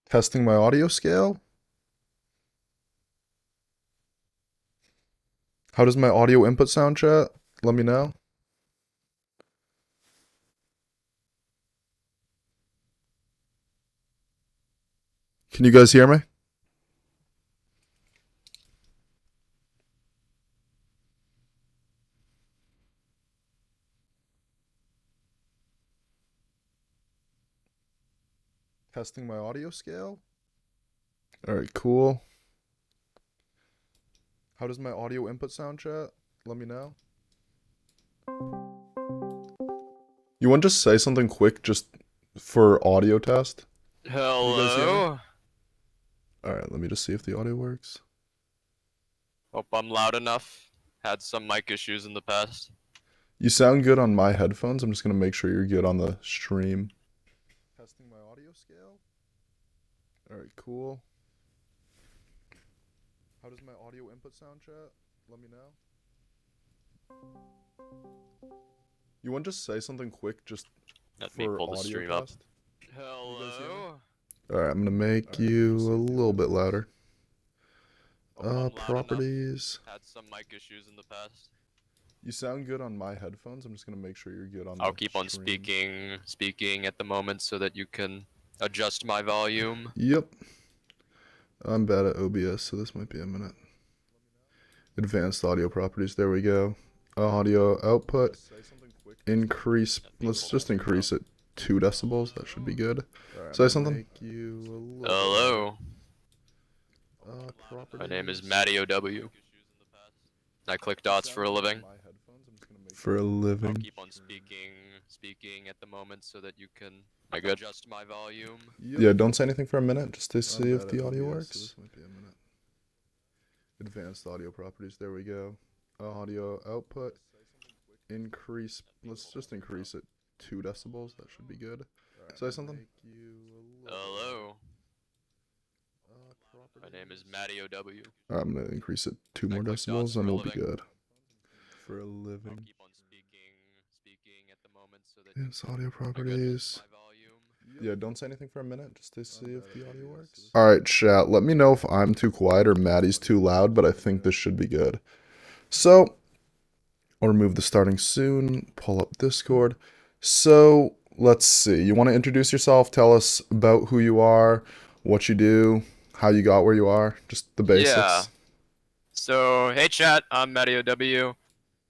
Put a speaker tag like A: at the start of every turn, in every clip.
A: Testing my audio scale. How does my audio input sound, chat? Let me know. Can you guys hear me? Testing my audio scale. All right, cool. How does my audio input sound, chat? Let me know. You want to just say something quick just for audio test? Can you guys hear me?
B: Hello?
A: All right, let me just see if the audio works.
B: Hope I'm loud enough. Had some mic issues in the past.
A: You sound good on my headphones. I'm just going to make sure you're good on the stream. Testing my audio scale. All right, cool. How does my audio input sound, chat? Let me know. You want to just say something quick just
B: Let me
A: for
B: pull the
A: audio
B: stream up.
A: test?
B: Hello?
A: All right, I'm going to make you a little bit louder.
B: Hope I'm loud enough.
A: Properties.
B: Had some mic issues in the past.
A: You sound good on my headphones. I'm just going to make sure you're good on
B: I'll
A: the
B: keep on
A: stream.
B: speaking at the moment so that you can adjust my volume.
A: Yep. I'm bad at OBS, so this might be a minute. Advanced audio properties. There we go. Audio output. Increase. Let's just increase it 2 decibels. That should be good. Say something.
B: Hello? My
A: My
B: name is MattyOW. I click dots for a living.
A: For a
B: I'll
A: living.
B: keep on speaking at the moment so that you can adjust my volume.
A: Yeah, don't say anything for a minute just to see if the audio works. Advanced audio properties. There we go. Audio output. Increase. Let's just increase it 2 decibels. That should be good. Say something.
B: Hello? My name is MattyOW.
A: I'm gonna increase it 2 more
B: click dots
A: decibels,
B: for
A: and
B: a
A: we'll be
B: living.
A: good. For a
B: I'll
A: living.
B: keep on speaking at the moment so that
A: Yes, audio
B: you can
A: properties.
B: adjust my volume.
A: Yeah, don't say anything for a minute just to see if the audio works. All right, chat. Let me know if I'm too quiet or Maddie's too loud, but I think this should be good. So, I'll remove the starting soon. Pull up Discord. So, let's see. You want to introduce yourself? Tell us about who you are, what you do, how you got where you are, just the basics.
B: Yeah. So, hey chat, I'm MattyOW.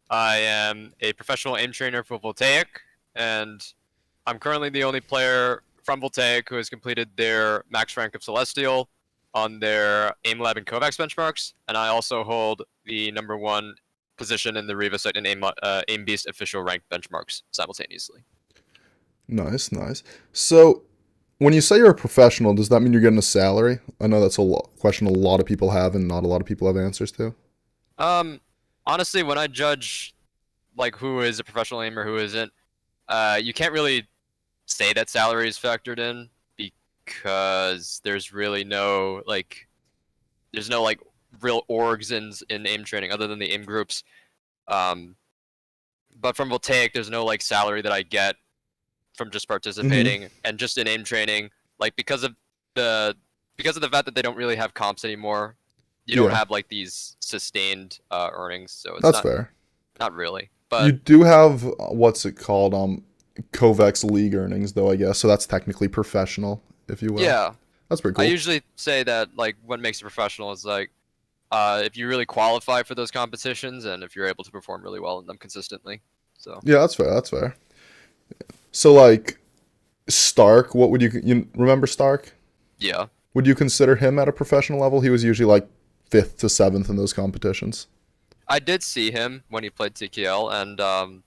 B: I am a professional aim trainer for Voltaic, and I'm currently the only player from Voltaic who has completed their max rank of Celestial on their aim lab and Kovacs benchmarks, and I also hold the #1 position in the Riva site and aim beast official rank benchmarks simultaneously.
A: Nice, nice. So, when you say you're a professional, does that mean you're getting a salary? I know that's a question a lot of people have and not a lot of people have answers to.
B: Honestly, when I judge like who is a professional aimer, who isn't, you can't really say that salary is factored in because there's really no there's no real orgs in aim training other than the aim groups. But from Voltaic, there's no salary that I get from just participating and just in aim training, because of the fact that they don't really have comps anymore. You don't have these sustained earnings, so it's
A: That's fair.
B: Not really,
A: You
B: but
A: do have what's it called? Kovacs League earnings, though, I guess. So that's technically professional, if you will.
B: yeah,
A: That's pretty
B: I
A: cool.
B: usually say that what makes a professional is if you really qualify for those competitions and if you're able to perform really well in them consistently. So
A: Yeah, that's fair. That's fair. So Stark, what would you remember Stark?
B: yeah,
A: Would you consider him at a professional level? He was usually 5th to 7th in those competitions.
B: I did see him when he played TKL, and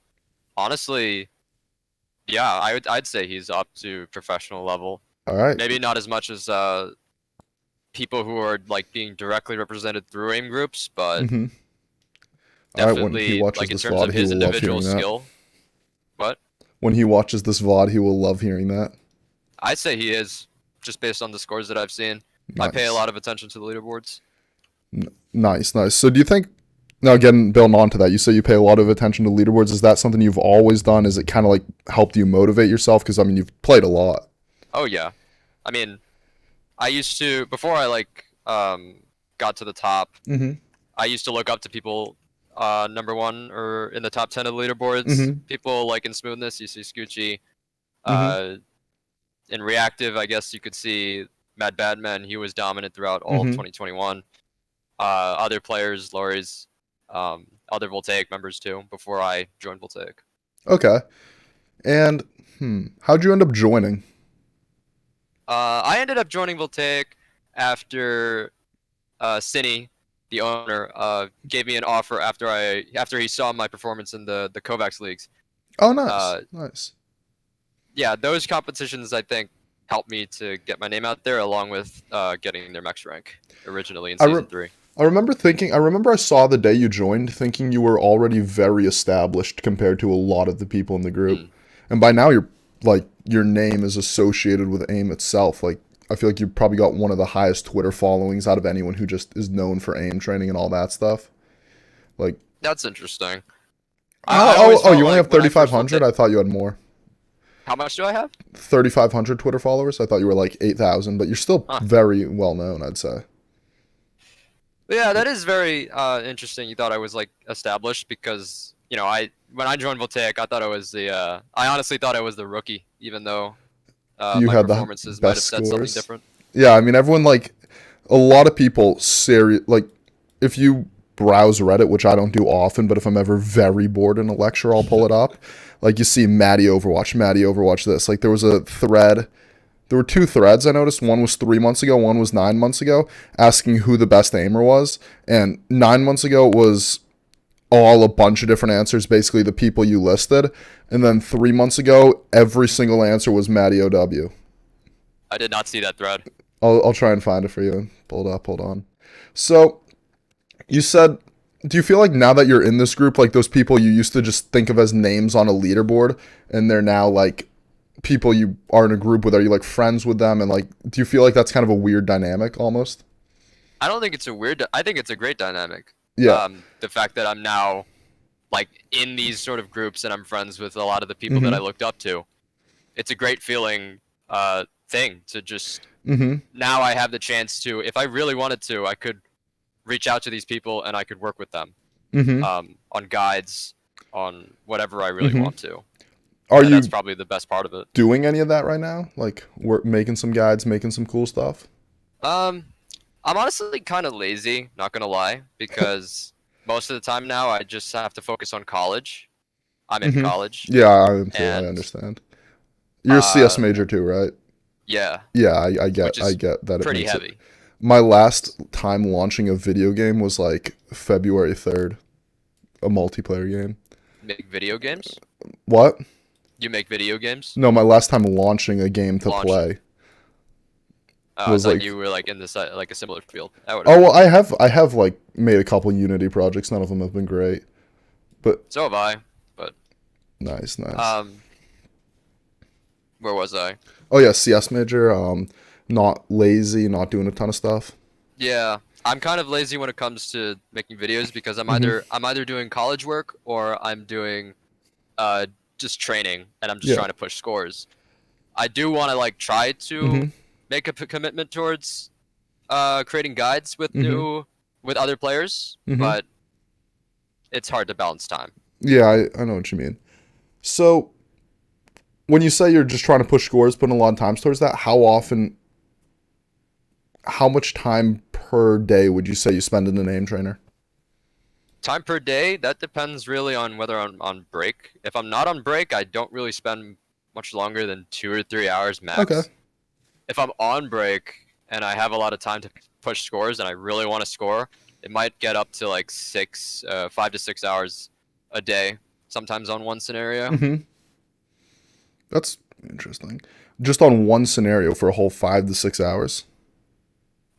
B: honestly, yeah, I'd say he's up to professional level.
A: All right.
B: Maybe not as much as people who are being directly represented through aim groups, but
A: All right, when he
B: definitely
A: watches
B: in
A: this
B: terms
A: VOD,
B: of
A: he
B: his
A: will love
B: individual
A: hearing that.
B: skill. What?
A: When he watches this VOD, he will love hearing that.
B: I'd say he is, just based on the scores that I've seen.
A: Nice.
B: I pay a lot of attention to the leaderboards.
A: Nice, nice. So do you think, now again, building on to that, you say you pay a lot of attention to leaderboards. Is that something you've always done? Is it kind of helped you motivate yourself? Because, I mean, you've played a lot.
B: Oh, yeah. I mean, I used to before I got to the top.
A: Mm-hmm.
B: I used to look up to people number one or in the top 10 of the leaderboards.
A: Mm-hmm.
B: People like in smoothness, you see Scoochie.
A: Mm-hmm.
B: Uh, in reactive, I guess you could see Mad Badman. He was dominant throughout all of
A: Mm-hmm.
B: 2021. Other players, Lori's, other Voltaic members too. Before I joined Voltaic,
A: Okay. And how'd you end up joining?
B: I ended up joining Voltaic after Cine, the owner, gave me an offer after he saw my performance in the Kovacs leagues.
A: Oh, nice,
B: Uh,
A: nice.
B: yeah, those competitions I think helped me to get my name out there, along with getting their max rank originally in
A: I
B: season 3.
A: I remember thinking. I remember I saw the day you joined, thinking you were already very established compared to a lot of the people in the group,
B: Mm.
A: and by now you're like your name is associated with AIM itself. Like I feel like you probably got one of the highest Twitter followings out of anyone who just is known for AIM training and all that stuff. Like,
B: That's interesting. I
A: oh,
B: always
A: oh,
B: felt
A: you only
B: like
A: have
B: when I first
A: 3,500. I thought you had more.
B: how much do I have?
A: 3,500 Twitter followers. I thought you were like 8,000, but you're still
B: Huh.
A: very well known, I'd say.
B: Yeah, that is very interesting. You thought I was like established because when I joined Voltaic, I thought I was I honestly thought I was the rookie, even though
A: You
B: my
A: had the
B: performances might
A: best
B: have said something
A: scores.
B: different.
A: Yeah, I mean, everyone, like, a lot of people, like, if you browse Reddit, which I don't do often, but if I'm ever very bored in a lecture, I'll pull it up. Like, you see Matty Overwatch this. Like, there was a thread. There were two threads I noticed. One was 3 months ago, one was 9 months ago, asking who the best aimer was. And 9 months ago was all a bunch of different answers, basically the people you listed. And then 3 months ago, every single answer was MattyOW.
B: I did not see that thread.
A: I'll try and find it for you and pull it up. Hold on. So you said, do you feel like now that you're in this group, like those people you used to just think of as names on a leaderboard, and they're now like people you are in a group with? Are you like friends with them? And like, do you feel like that's kind of a weird dynamic almost?
B: I don't think it's a weird. I think it's a great dynamic.
A: Yeah.
B: The fact that I'm now like in these sort of groups and I'm friends with a lot of the people
A: Mm-hmm.
B: that I looked up to. It's a great feeling thing to just
A: Mm-hmm.
B: now I have the chance to, if I really wanted to, I could reach out to these people and I could work with them
A: Mm-hmm.
B: on guides, on whatever I really
A: Mm-hmm.
B: want to.
A: Are
B: And
A: you
B: that's probably the best part of it.
A: doing any of that right now? Like, we're making some guides, making some cool stuff?
B: Um, I'm honestly kind of lazy, not gonna lie, because most of the time now I just have to focus on college. I'm in
A: Mm-hmm.
B: college,
A: Yeah, I am too. I
B: and
A: understand. You're a CS major too, right?
B: yeah,
A: Yeah, I
B: which
A: get
B: is
A: that it
B: pretty
A: makes it.
B: heavy.
A: My last time launching a video game was like February 3rd, a multiplayer game.
B: Make video games?
A: What?
B: You make video games?
A: No, my last time launching a game to
B: Launching.
A: play
B: I
A: was
B: thought
A: like,
B: you were like in this like a similar field. I would.
A: oh well, I have like made a couple Unity projects. None of them have been great, but
B: So have I. But
A: nice.
B: where was I?
A: Oh yeah, CS major. Not lazy, not doing a ton of stuff.
B: Yeah, I'm kind of lazy when it comes to making videos because I'm
A: Mhm.
B: either doing college work or I'm doing just training and I'm just
A: Yeah.
B: trying to push scores. I do want to like try to
A: Mhm.
B: make a commitment towards creating guides with
A: Mhm.
B: with other players,
A: Mhm.
B: but it's hard to balance time.
A: Yeah, I know what you mean. So when you say you're just trying to push scores, putting a lot of time towards that, how much time per day would you say you spend in a name trainer?
B: Time per day, that depends really on whether I'm on break. If I'm not on break, I don't really spend much longer than 2 or 3 hours max.
A: Okay.
B: If I'm on break and I have a lot of time to push scores and I really want to score, it might get up to like 5 to 6 hours a day, sometimes on one scenario.
A: Mhm. That's interesting. Just on one scenario for a whole 5 to 6 hours.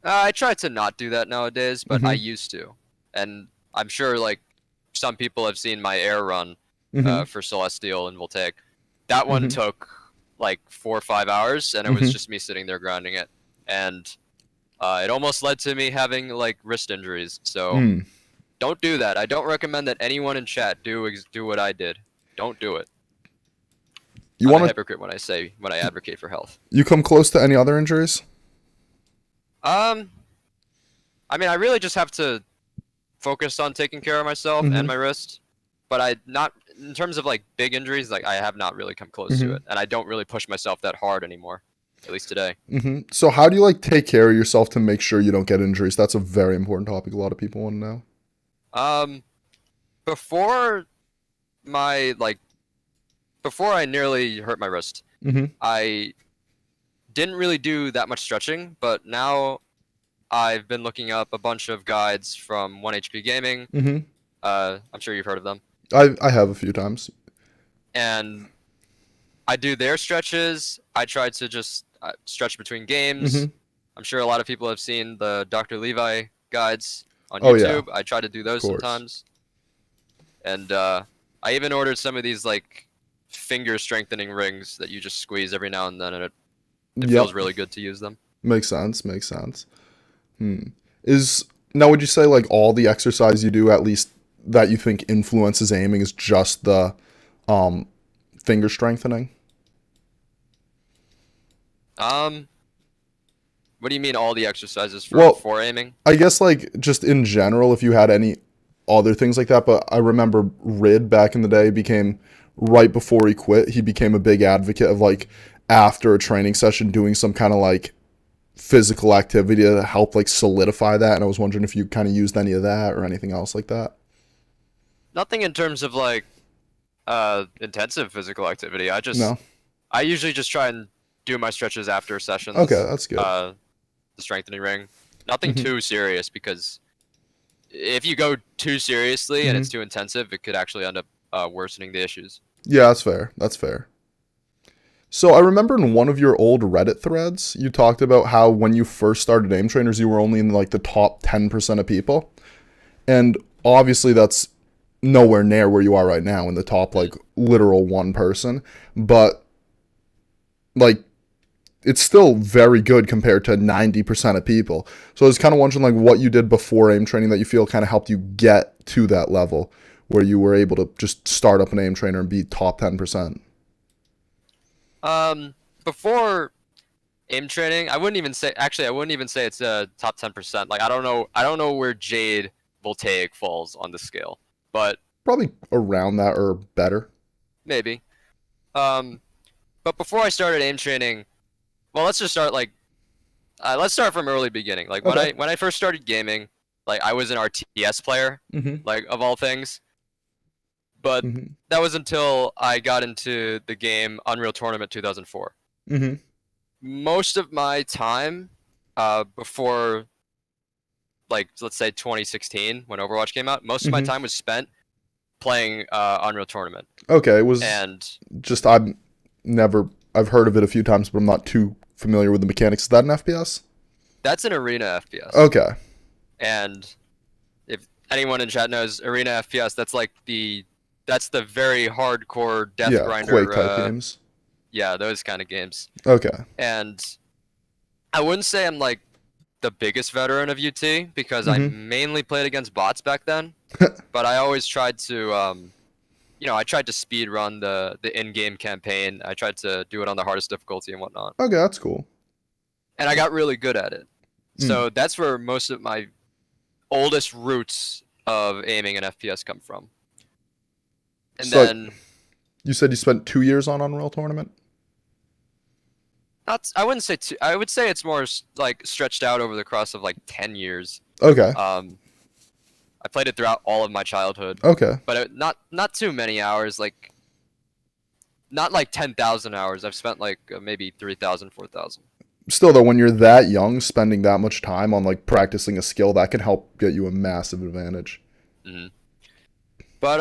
B: I try to not do that nowadays, but I
A: Mhm.
B: used to. And I'm sure like some people have seen my air run
A: Mhm.
B: for Celestial and Voltaic. That one
A: Mhm.
B: took like 4 or 5 hours, and it was
A: Mhm.
B: just me sitting there grinding it. And it almost led to me having like wrist injuries. So
A: Mm.
B: don't do that. I don't recommend that anyone in chat do what I did. Don't do it.
A: You
B: I'm a
A: want to?
B: hypocrite when I advocate for health.
A: You come close to any other injuries?
B: Um, I mean, I really just have to focus on taking care of myself and
A: Mm-hmm.
B: my wrist. But I not in terms of like big injuries, like I have not really come close to
A: Mm-hmm.
B: it, and I don't really push myself that hard anymore, at least today.
A: Mm-hmm. So how do you like take care of yourself to make sure you don't get injuries? That's a very important topic. A lot of people want to know.
B: Um, before my like before I nearly hurt my wrist,
A: Mm-hmm.
B: I didn't really do that much stretching, but now I've been looking up a bunch of guides from 1HP Gaming.
A: Mm-hmm.
B: I'm sure you've heard of them.
A: I have a few times.
B: And I do their stretches. I try to just stretch between games.
A: Mm-hmm.
B: I'm sure a lot of people have seen the Dr. Levi guides on
A: Oh yeah,
B: YouTube. I try to do
A: of
B: those
A: course.
B: sometimes. And I even ordered some of these like finger strengthening rings that you just squeeze every now and then, and it feels
A: Yep.
B: really good to use them.
A: Makes sense. Makes sense. Hmm. Is now would you say like all the exercise you do, at least that you think influences aiming, is just the um finger strengthening?
B: Um, what do you mean all the exercises
A: Well,
B: for aiming?
A: I guess like just in general, if you had any other things like that, but I remember Rid back in the day became right before he quit, he became a big advocate of like after a training session doing some kind of like physical activity to help like solidify that. And I was wondering if you kind of used any of that or anything else like that.
B: Nothing in terms of like intensive physical activity.
A: No.
B: I usually just try and do my stretches after
A: Okay,
B: sessions.
A: that's good.
B: The strengthening ring. Nothing
A: Hmm.
B: too serious because if you go too seriously and
A: Hmm.
B: it's too intensive, it could actually end up worsening the issues.
A: Yeah, that's fair. That's fair. So I remember in one of your old Reddit threads, you talked about how when you first started aim trainers, you were only in like the top 10% of people. And obviously that's nowhere near where you are right now in the top
B: Mhm.
A: like literal one person. But like it's still very good compared to 90% of people. So I was kind of wondering like what you did before aim training that you feel kind of helped you get to that level where you were able to just start up an aim trainer and be top 10%.
B: Um, before aim training, I wouldn't even say it's a top 10%. Like I don't know where Jade Voltaic falls on the scale, but
A: Probably around that or better.
B: maybe. Um, but before I started aim training, well, let's start from early beginning. Like
A: Okay.
B: when I first started gaming, like I was an RTS player,
A: Mm-hmm.
B: like of all things. But
A: Mm-hmm.
B: that was until I got into the game Unreal Tournament 2004.
A: Mm-hmm.
B: Most of my time, before like let's say 2016 when Overwatch came out, most of my
A: Mm-hmm.
B: time was spent playing Unreal Tournament.
A: Okay. It was
B: And
A: just never I've heard of it a few times, but I'm not too familiar with the mechanics. Is that an FPS?
B: that's an arena FPS.
A: Okay.
B: And if anyone in chat knows arena FPS, that's the very hardcore death
A: Yeah, Quake
B: grinder.
A: type games.
B: Yeah, those kind of games.
A: Okay.
B: And I wouldn't say I'm like the biggest veteran of UT because I
A: Mm-hmm.
B: mainly played against bots back then. But I always tried to, I tried to speed run the in-game campaign. I tried to do it on the hardest difficulty and whatnot,
A: Okay, that's cool.
B: and I got really good at it.
A: Mm.
B: So that's where most of my oldest roots of aiming in FPS come from. And
A: So
B: then
A: you said you spent 2 years on Unreal Tournament?
B: not, I wouldn't say two, I would say it's more like stretched out over the course of like 10 years.
A: Okay.
B: Um, I played it throughout all of my childhood,
A: Okay.
B: but not too many hours. Like not like 10,000 hours. I've spent like maybe 3,000, 4,000.
A: Still though, when you're that young, spending that much time on like practicing a skill, that can help get you a massive advantage.
B: Mm-hmm. But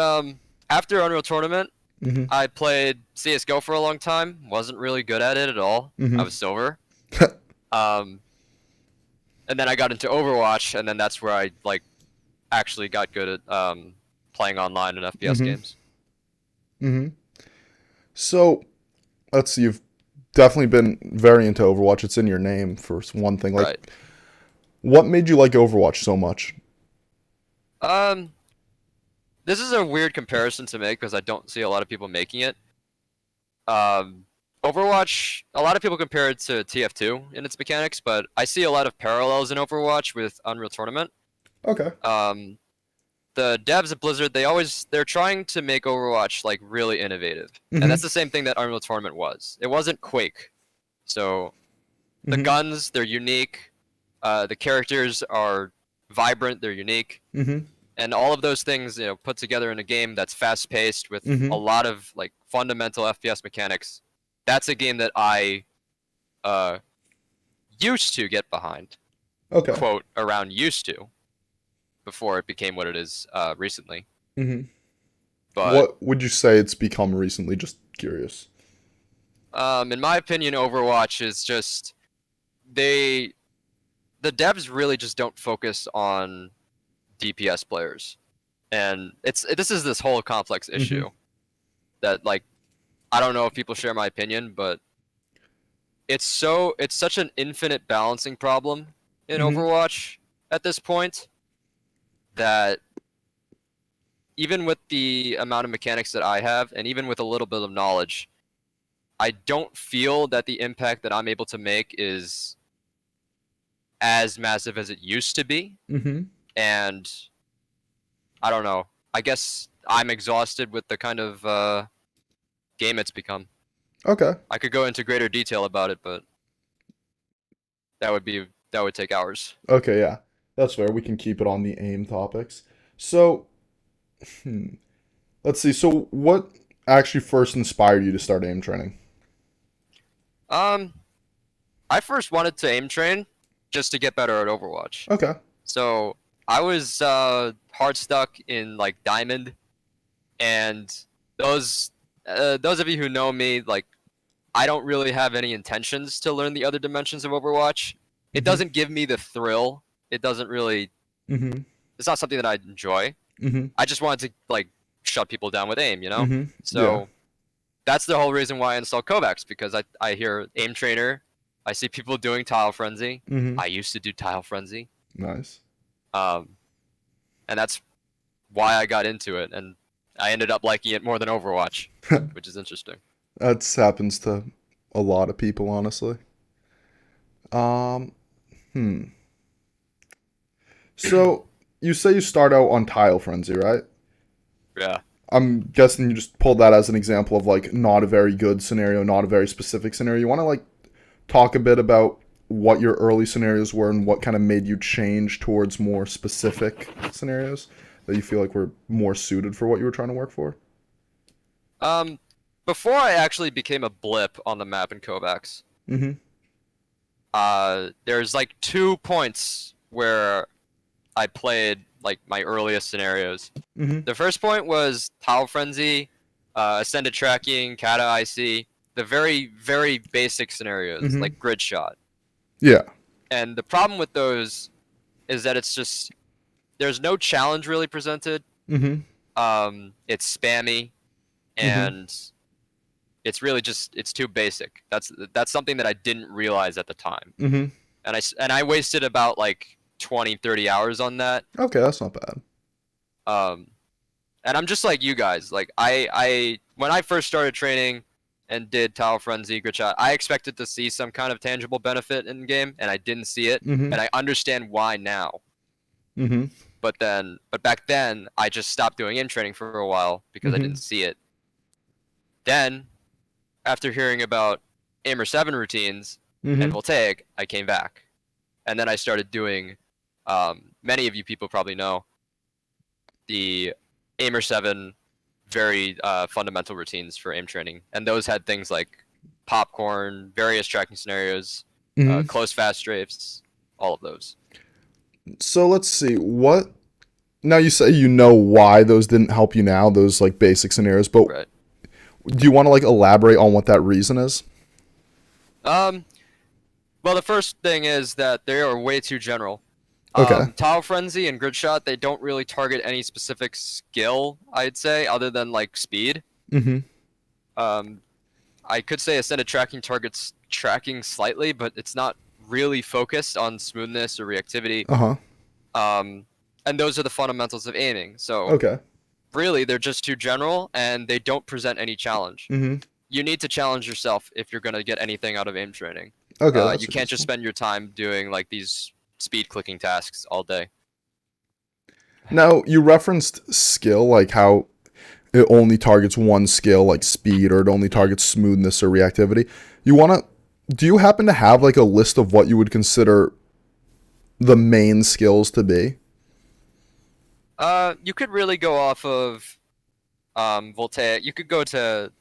B: after Unreal Tournament,
A: Mm-hmm.
B: I played CS:GO for a long time. Wasn't really good at it at all. I
A: Mm-hmm.
B: was silver. Um, and then I got into Overwatch, and then that's where I like actually got good at playing online in FPS
A: Mm-hmm.
B: games.
A: Mm-hmm. So let's see, you've definitely been very into Overwatch. It's in your name for one thing.
B: Right.
A: Like, what made you like Overwatch so much?
B: Um, this is a weird comparison to make because I don't see a lot of people making it. Um, Overwatch, a lot of people compare it to TF2 in its mechanics, but I see a lot of parallels in Overwatch with Unreal Tournament.
A: Okay.
B: The devs at Blizzard, they're trying to make Overwatch like really innovative. And
A: Mm-hmm.
B: that's the same thing that Unreal Tournament was. It wasn't Quake. So the
A: Mm-hmm.
B: guns, they're unique. The characters are vibrant, they're unique.
A: Mm-hmm.
B: And all of those things, put together in a game that's fast-paced with a
A: Mm-hmm.
B: lot of like fundamental FPS mechanics. That's a game that I used to get behind.
A: Okay.
B: Quote around used to before it became what it is recently.
A: Mm-hmm.
B: But
A: What would you say it's become recently? Just curious.
B: in my opinion, Overwatch is just the devs really just don't focus on DPS players, and this is this whole complex issue that like I don't know if people share my opinion, but it's such an infinite balancing problem in
A: Mm-hmm.
B: Overwatch at this point that even with the amount of mechanics that I have, and even with a little bit of knowledge, I don't feel that the impact that I'm able to make is as massive as it used to be.
A: Mm-hmm.
B: And I don't know. I guess I'm exhausted with the kind of game it's become.
A: Okay.
B: I could go into greater detail about it, but that would take hours.
A: Okay, yeah. That's fair. We can keep it on the aim topics. So, let's see. So, what actually first inspired you to start aim training?
B: Um, I first wanted to aim train just to get better at Overwatch.
A: Okay.
B: So I was hard stuck in like Diamond, and those of you who know me, like I don't really have any intentions to learn the other dimensions of Overwatch. It
A: Mm-hmm.
B: doesn't give me the thrill. It doesn't really.
A: Mm-hmm.
B: It's not something that I enjoy.
A: Mm-hmm.
B: I just wanted to like shut people down with aim, you know.
A: Mm-hmm. Yeah.
B: So that's the whole reason why I installed Kovacs, because I hear aim trainer. I see people doing Tile Frenzy.
A: Mm-hmm.
B: I used to do Tile Frenzy.
A: Nice.
B: And that's why I got into it, and I ended up liking it more than Overwatch, which is interesting.
A: That happens to a lot of people, honestly. Um, hmm. So, you say you start out on Tile Frenzy, right?
B: Yeah.
A: I'm guessing you just pulled that as an example of like not a very good scenario, not a very specific scenario. You want to like talk a bit about what your early scenarios were and what kind of made you change towards more specific scenarios that you feel like were more suited for what you were trying to work for?
B: Um, Before I actually became a blip on the map in Kovacs,
A: Mm-hmm.
B: there's like 2 points where I played like my earliest scenarios.
A: Mm-hmm.
B: The first point was Tile Frenzy, Ascended Tracking, Kata IC, the very, very basic scenarios
A: Mhm.
B: like Grid Shot.
A: Yeah.
B: And the problem with those is that it's just there's no challenge really presented.
A: Mm-hmm.
B: It's spammy, and it's really just it's too basic. That's something that I didn't realize at the time,
A: Mm-hmm.
B: and I wasted about like 20, 30 hours on that.
A: Okay, that's not bad.
B: And I'm just like you guys. Like I when I first started training and did Tile Frenzy, Grid Shot, I expected to see some kind of tangible benefit in game, and I didn't see it,
A: Mm-hmm.
B: and I understand why now.
A: Mm-hmm.
B: But back then, I just stopped doing aim training for a while because I
A: Mhm.
B: didn't see it. Then, after hearing about Aimer 7 routines and
A: Mm-hmm.
B: Voltaic, I came back. And then I started doing, many of you people probably know, the Aimer 7 very fundamental routines for aim training. And those had things like popcorn, various tracking scenarios,
A: Mm-hmm.
B: close fast strafes, all of those.
A: So let's see. What now you say you know why those didn't help you now, those like basic scenarios, but
B: Right.
A: do you want to like elaborate on what that reason is?
B: Well, the first thing is that they are way too general.
A: Okay.
B: Tile Frenzy and Grid Shot, they don't really target any specific skill, I'd say, other than like speed.
A: Mm-hmm.
B: I could say Ascended Tracking targets tracking slightly, but it's not really focused on smoothness or reactivity.
A: Uh-huh.
B: And those are the fundamentals of aiming. So
A: Okay.
B: really, they're just too general, and they don't present any challenge.
A: Mm-hmm.
B: you need to challenge yourself if you're gonna get anything out of aim training.
A: Okay, that's
B: You can't just
A: useful.
B: spend your time doing like these speed clicking tasks all day.
A: Now, you referenced skill, like how it only targets one skill, like speed, or it only targets smoothness or reactivity. Do you happen to have like a list of what you would consider the main skills to be?
B: You could really go off of Voltaic. You could go to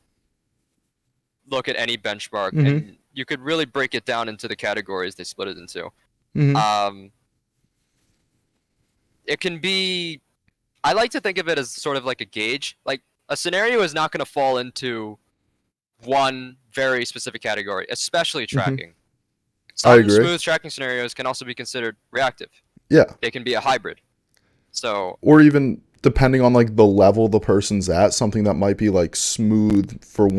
B: look at any benchmark,
A: Mm-hmm.
B: and you could really break it down into the categories they split it into.
A: Mm-hmm.
B: Um, it can be. I like to think of it as sort of like a gauge. Like a scenario is not going to fall into one very specific category, especially
A: Mm-hmm.
B: tracking.
A: I
B: Some
A: agree.
B: smooth tracking scenarios can also be considered reactive.
A: Yeah.
B: They can be a hybrid. So
A: Or even depending on like the level the person's at, something that might be like smooth for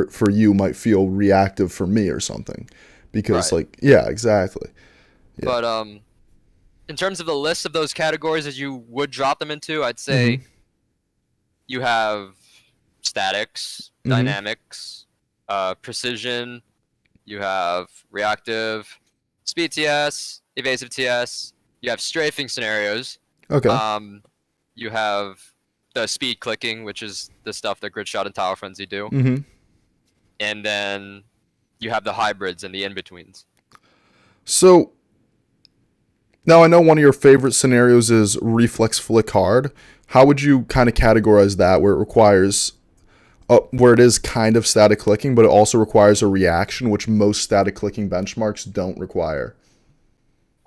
A: for you might feel reactive for me or something. Because
B: right.
A: like yeah, exactly. Yeah.
B: But in terms of the list of those categories as you would drop them into, I'd say
A: Mm-hmm.
B: you have statics,
A: Mm-hmm.
B: dynamics, precision, you have reactive, speed TS, evasive TS, you have strafing scenarios,
A: Okay.
B: um, you have the speed clicking, which is the stuff that Gridshot and Tower Frenzy do,
A: Mm-hmm.
B: and then you have the hybrids and the in-betweens.
A: So now I know one of your favorite scenarios is reflex flick hard. How would you kind of categorize that where it requires where it is kind of static clicking, but it also requires a reaction, which most static clicking benchmarks don't require?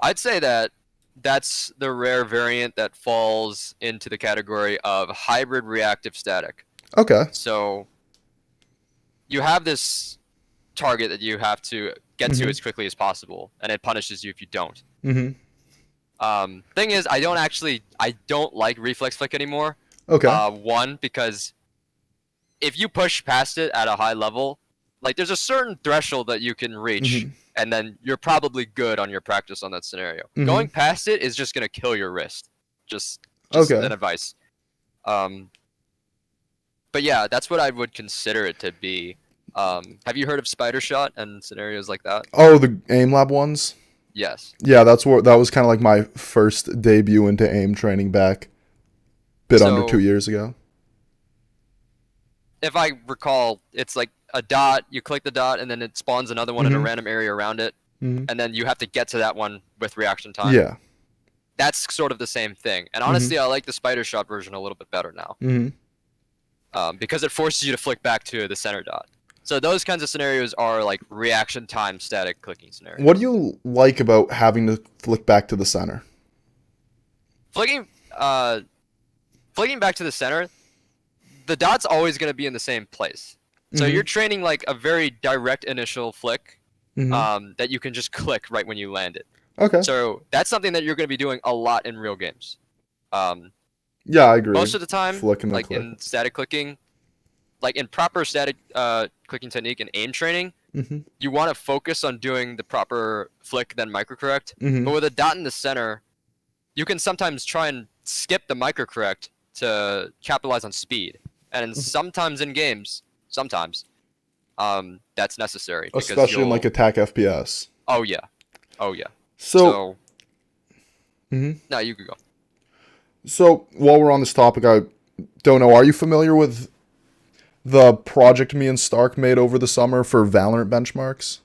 B: I'd say that that's the rare variant that falls into the category of hybrid reactive static.
A: Okay.
B: So you have this target that you have to get to
A: Mm-hmm.
B: as quickly as possible, and it punishes you if you don't.
A: Mm-hmm.
B: Thing is, I don't like reflex flick anymore.
A: Okay.
B: One, because if you push past it at a high level, like there's a certain threshold that you can reach,
A: Mm-hmm.
B: and then you're probably good on your practice on that scenario.
A: Mm-hmm.
B: Going past it is just gonna kill your wrist. Just
A: Okay.
B: an advice. Um, but yeah, that's what I would consider it to be. Have you heard of spider shot and scenarios like that?
A: Oh, the aim lab ones?
B: Yes.
A: Yeah, that was kind of like my first debut into aim training back bit under 2 years ago.
B: If I recall, it's like a dot, you click the dot, and then it spawns another one in a
A: Mm-hmm.
B: random area around it,
A: Mm-hmm.
B: and then you have to get to that one with reaction time.
A: Yeah.
B: That's sort of the same thing. And
A: Mm-hmm.
B: honestly, I like the spider shot version a little bit better now,
A: Mm-hmm.
B: because it forces you to flick back to the center dot. So those kinds of scenarios are like reaction time static clicking scenarios.
A: What do you like about having to flick back to the center?
B: Flicking, flicking back to the center, the dot's always going to be in the same place. So
A: Mm-hmm.
B: you're training like a very direct initial flick,
A: Mm-hmm.
B: that you can just click right when you land it.
A: Okay.
B: So that's something that you're going to be doing a lot in real games.
A: Yeah, I agree.
B: Most of the time,
A: Flick and then
B: like
A: click.
B: in static clicking, like in proper static clicking technique and aim training,
A: Mm-hmm.
B: you want to focus on doing the proper flick then microcorrect.
A: Mm-hmm.
B: But with a dot in the center, you can sometimes try and skip the microcorrect to capitalize on speed. And sometimes in games, that's necessary because
A: Especially in like attack FPS.
B: oh yeah, oh yeah.
A: So, mm-hmm.
B: No, you could go.
A: So while we're on this topic, I don't know. Are you familiar with the project me and Stark made over the summer for Valorant benchmarks?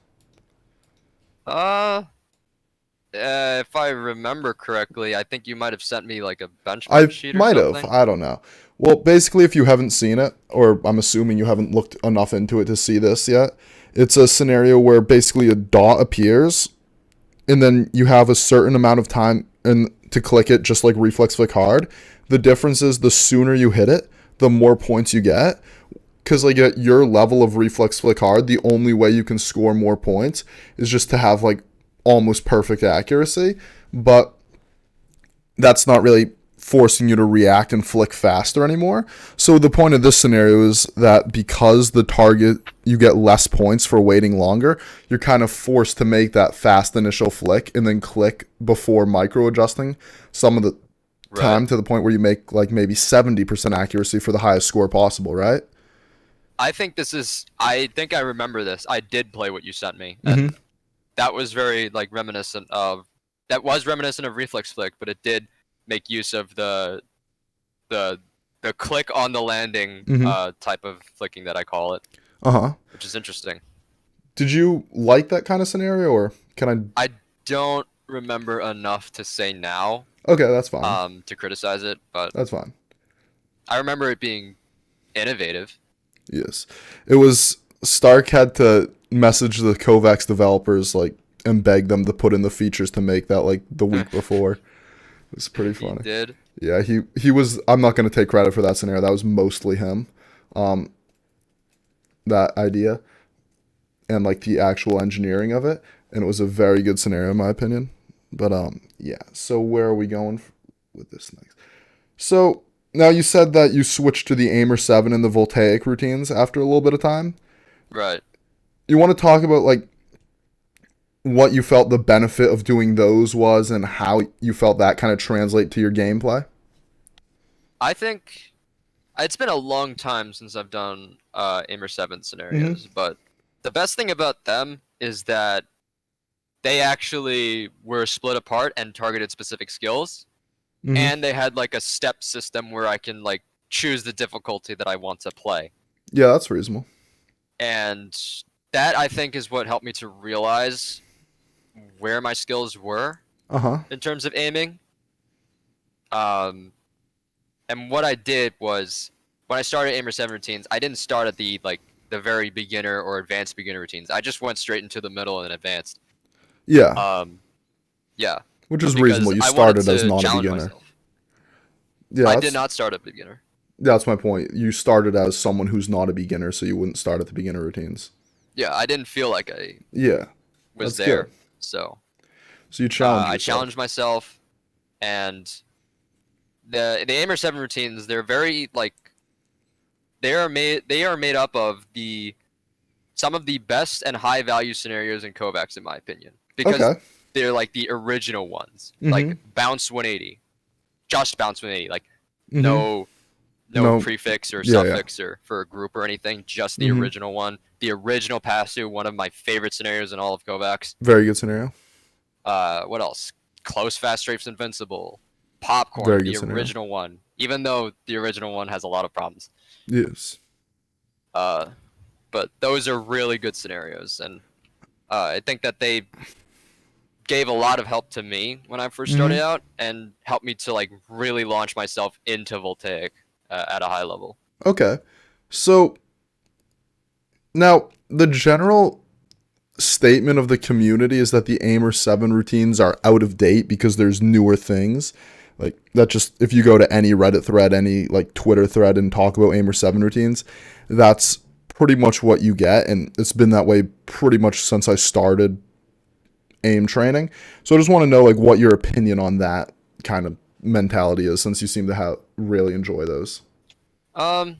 B: If I remember correctly, I think you might have sent me like a benchmark
A: I
B: sheet or
A: might
B: something.
A: have. I don't know. Well, basically, if you haven't seen it, or I'm assuming you haven't looked enough into it to see this yet, it's a scenario where basically a dot appears, and then you have a certain amount of time to click it, just like reflex flick hard. The difference is the sooner you hit it, the more points you get. Because like at your level of reflex flick hard, the only way you can score more points is just to have like almost perfect accuracy. But that's not really forcing you to react and flick faster anymore. So the point of this scenario is that because the target, you get less points for waiting longer, you're kind of forced to make that fast initial flick and then click before micro adjusting some of the time to the point where you make like maybe 70% accuracy for the highest score possible, right?
B: I think this is. I think I remember this. I did play what you sent me,
A: Hmm.
B: and that was very like reminiscent of. That was reminiscent of Reflex Flick, but it did make use of the the click on the landing
A: Hmm.
B: type of flicking that I call it,
A: Uh-huh.
B: which is interesting.
A: Did you like that kind of scenario, or can
B: I don't remember enough to say now
A: I? Okay, that's fine.
B: to criticize it, but
A: That's fine.
B: I remember it being innovative.
A: Yes. It was Stark had to message the Kovacs developers like and beg them to put in the features to make that like the week before. It was pretty
B: He
A: funny.
B: did.
A: Yeah, he was I'm not going to take credit for that scenario. That was mostly him. Um that idea and like the actual engineering of it, and it was a very good scenario in my opinion. But yeah. So where are we going with this next? So now you said that you switched to the Aimer 7 and the Voltaic routines after a little bit of time.
B: Right.
A: You want to talk about like what you felt the benefit of doing those was and how you felt that kind of translate to your gameplay?
B: I think it's been a long time since I've done Aimer 7
A: Mm-hmm.
B: scenarios, but the best thing about them is that they actually were split apart and targeted specific skills,
A: Mm-hmm.
B: and they had like a step system where I can like choose the difficulty that I want to play.
A: Yeah, that's reasonable.
B: And that I think is what helped me to realize where my skills were
A: Uh huh.
B: in terms of aiming. Um, and what I did was when I started Aimer 7 routines, I didn't start at the very beginner or advanced beginner routines. I just went straight into the middle and advanced.
A: Yeah,
B: Um, yeah,
A: which is
B: because
A: reasonable. You
B: I wanted
A: started as
B: to
A: not a
B: challenge
A: beginner.
B: myself.
A: Yeah,
B: I did not start at beginner.
A: that's my point. You started as someone who's not a beginner, so you wouldn't start at the beginner routines.
B: Yeah, I didn't feel like I
A: Yeah,
B: was
A: that's good.
B: there. So
A: So you challenge
B: I
A: yourself.
B: challenged myself, and the Aimer 7 routines, they're very like they are made up of the some of the best and high value scenarios in Kovacs in my opinion, because
A: Okay.
B: they're like the original ones,
A: Mm-hmm.
B: like bounce 180, just bounce 180, like
A: Mm-hmm.
B: no
A: No.
B: prefix or
A: Yeah, yeah.
B: suffix or for a group or anything, just the
A: Mm-hmm.
B: original one, the original pass through, one of my favorite scenarios in all of Kovacs.
A: Very good scenario.
B: What else? Close fast strafes invincible, popcorn,
A: Very
B: the
A: good scenario.
B: original one, even though the original one has a lot of problems.
A: Yes.
B: Uh, but those are really good scenarios, and I think that they gave a lot of help to me when I first
A: Mm-hmm.
B: started out, and helped me to like really launch myself into Voltaic at a high level.
A: Okay. So now the general statement of the community is that the Aimer 7 routines are out of date because there's newer things. Like that just if you go to any Reddit thread, any like Twitter thread and talk about Aimer 7 routines, that's pretty much what you get, and it's been that way pretty much since I started aim training. So I just want to know like what your opinion on that kind of mentality is, since you seem to have really enjoy those.
B: Um,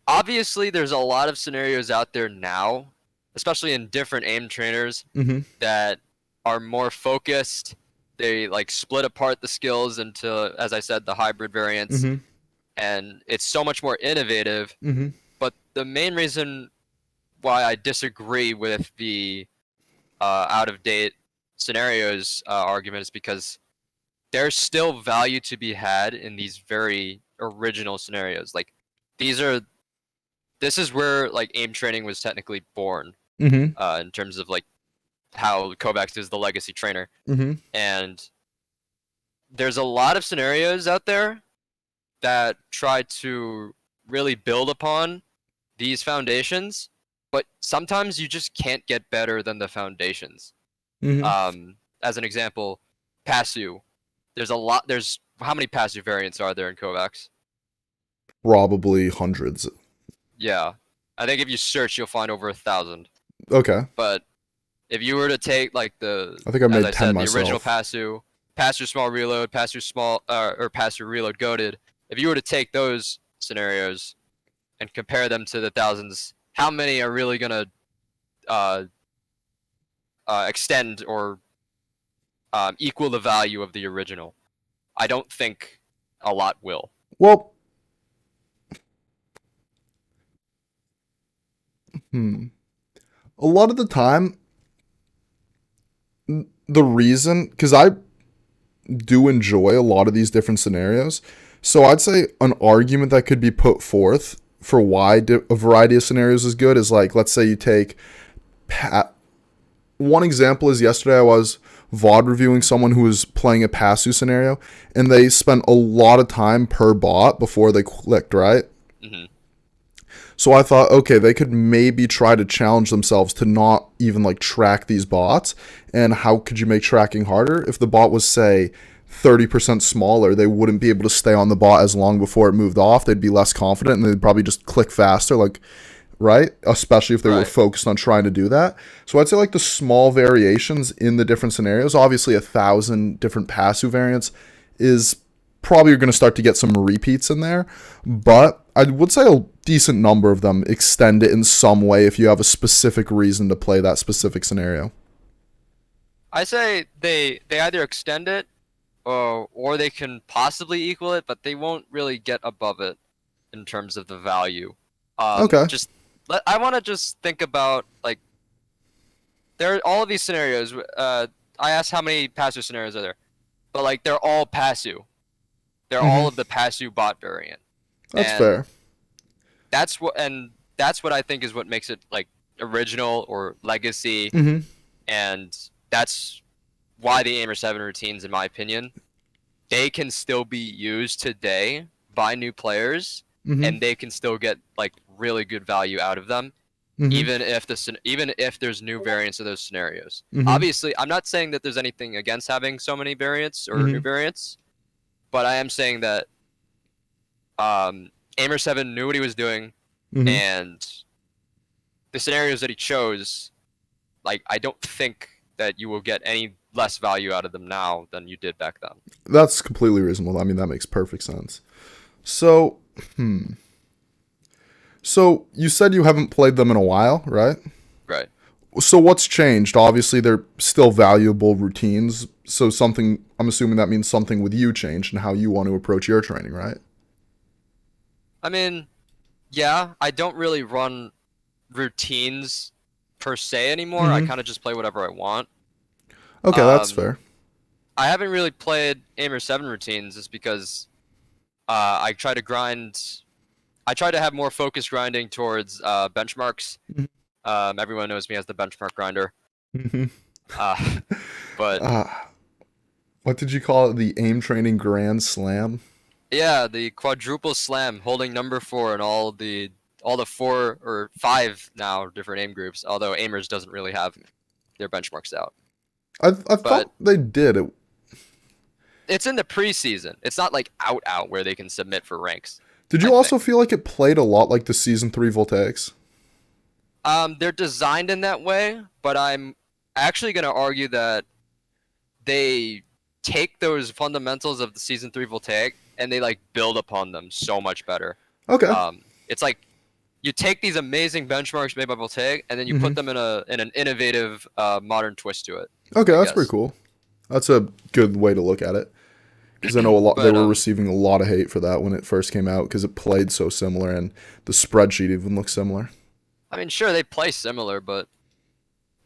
B: Obviously, there's a lot of scenarios out there now, especially in different aim trainers,
A: Mm-hmm.
B: that are more focused. They like split apart the skills into, as I said, the hybrid variants,
A: Mm-hmm.
B: and it's so much more innovative.
A: Mm-hmm.
B: But the main reason why I disagree with the out of date scenarios argument is because there's still value to be had in these very original scenarios. Like these are this is where like aim training was technically born
A: Mm-hmm.
B: in terms of like how Kovacs is the legacy trainer.
A: Mm-hmm.
B: And there's a lot of scenarios out there that try to really build upon these foundations, but sometimes you just can't get better than the foundations.
A: Mm-hmm.
B: As an example, Passu. There's a lot. There's how many Passu variants are there in Kovacs?
A: Probably hundreds.
B: Yeah, I think if you search, you'll find over 1,000.
A: Okay.
B: But if you were to take like
A: I think I
B: as I
A: made 10
B: said, the original
A: myself.
B: Passu, Passu small reload, Passu small or Passu reload goaded, if you were to take those scenarios and compare them to the thousands, how many are really gonna uh, extend or equal the value of the original? I don't think a lot will.
A: Well, A lot of the time, the reason, because I do enjoy a lot of these different scenarios, so I'd say an argument that could be put forth for why a variety of scenarios is good is like, let's say you take one example is yesterday I was VOD reviewing someone who was playing a Passu scenario, and they spent a lot of time per bot before they clicked, right?
B: Mm-hmm.
A: So I thought, okay, they could maybe try to challenge themselves to not even like track these bots. And how could you make tracking harder? If the bot was, say, 30% smaller, they wouldn't be able to stay on the bot as long before it moved off. They'd be less confident and they'd probably just click faster, like, right? Especially if they were focused on trying to do that. So I'd say like the small variations in the different scenarios, obviously 1,000 different Passu variants is probably going to start to get some repeats in there, but I would say a decent number of them extend it in some way if you have a specific reason to play that specific scenario.
B: I say they either extend it or they can possibly equal it, but they won't really get above it in terms of the value.
A: Okay.
B: I want to just think about like there are all of these scenarios. I asked how many Passu scenarios are there, but like they're all Passu. They're all of the Passu bot variant.
A: That's fair.
B: That's what I think is what makes it like original or legacy, and that's why the Aimer 7 routines, in my opinion, they can still be used today by new players, and they can still get like really good value out of them, even if there's new variants of those scenarios. Obviously, I'm not saying that there's anything against having so many variants or new variants, but I am saying that Aimer 7 knew what he was doing, and the scenarios that he chose, like, I don't think that you will get any less value out of them now than you did back then.
A: That's completely reasonable. I mean, that makes perfect sense. So, So you said you haven't played them in a while, right?
B: Right.
A: So what's changed? Obviously, they're still valuable routines. So something, I'm assuming that means something with you changed and how you want to approach your training, right?
B: I mean, yeah, I don't really run routines per se anymore. I kind of just play whatever I want.
A: Okay, that's fair.
B: I haven't really played Aimer 7 routines just because I try to grind. I try to have more focused grinding towards benchmarks. Everyone knows me as the benchmark grinder. But
A: what did you call it? The aim training grand slam?
B: Yeah, the quadruple slam, holding number 4 in all the 4 or 5 now different aim groups. Although Aimers doesn't really have their benchmarks out.
A: I thought they did.
B: It's in the preseason. It's not like out where they can submit for ranks.
A: Did you also feel like it played a lot like the Season 3 Voltaics?
B: They're designed in that way, but I'm actually going to argue that they take those fundamentals of the Season 3 Voltaic and they like build upon them so much better.
A: Okay.
B: It's like you take these amazing benchmarks made by Voltaic and then you put them in an innovative modern twist to it.
A: Okay, that's pretty cool. That's a good way to look at it. Because I know they were receiving a lot of hate for that when it first came out because it played so similar and the spreadsheet even looks similar.
B: I mean, sure, they play similar, but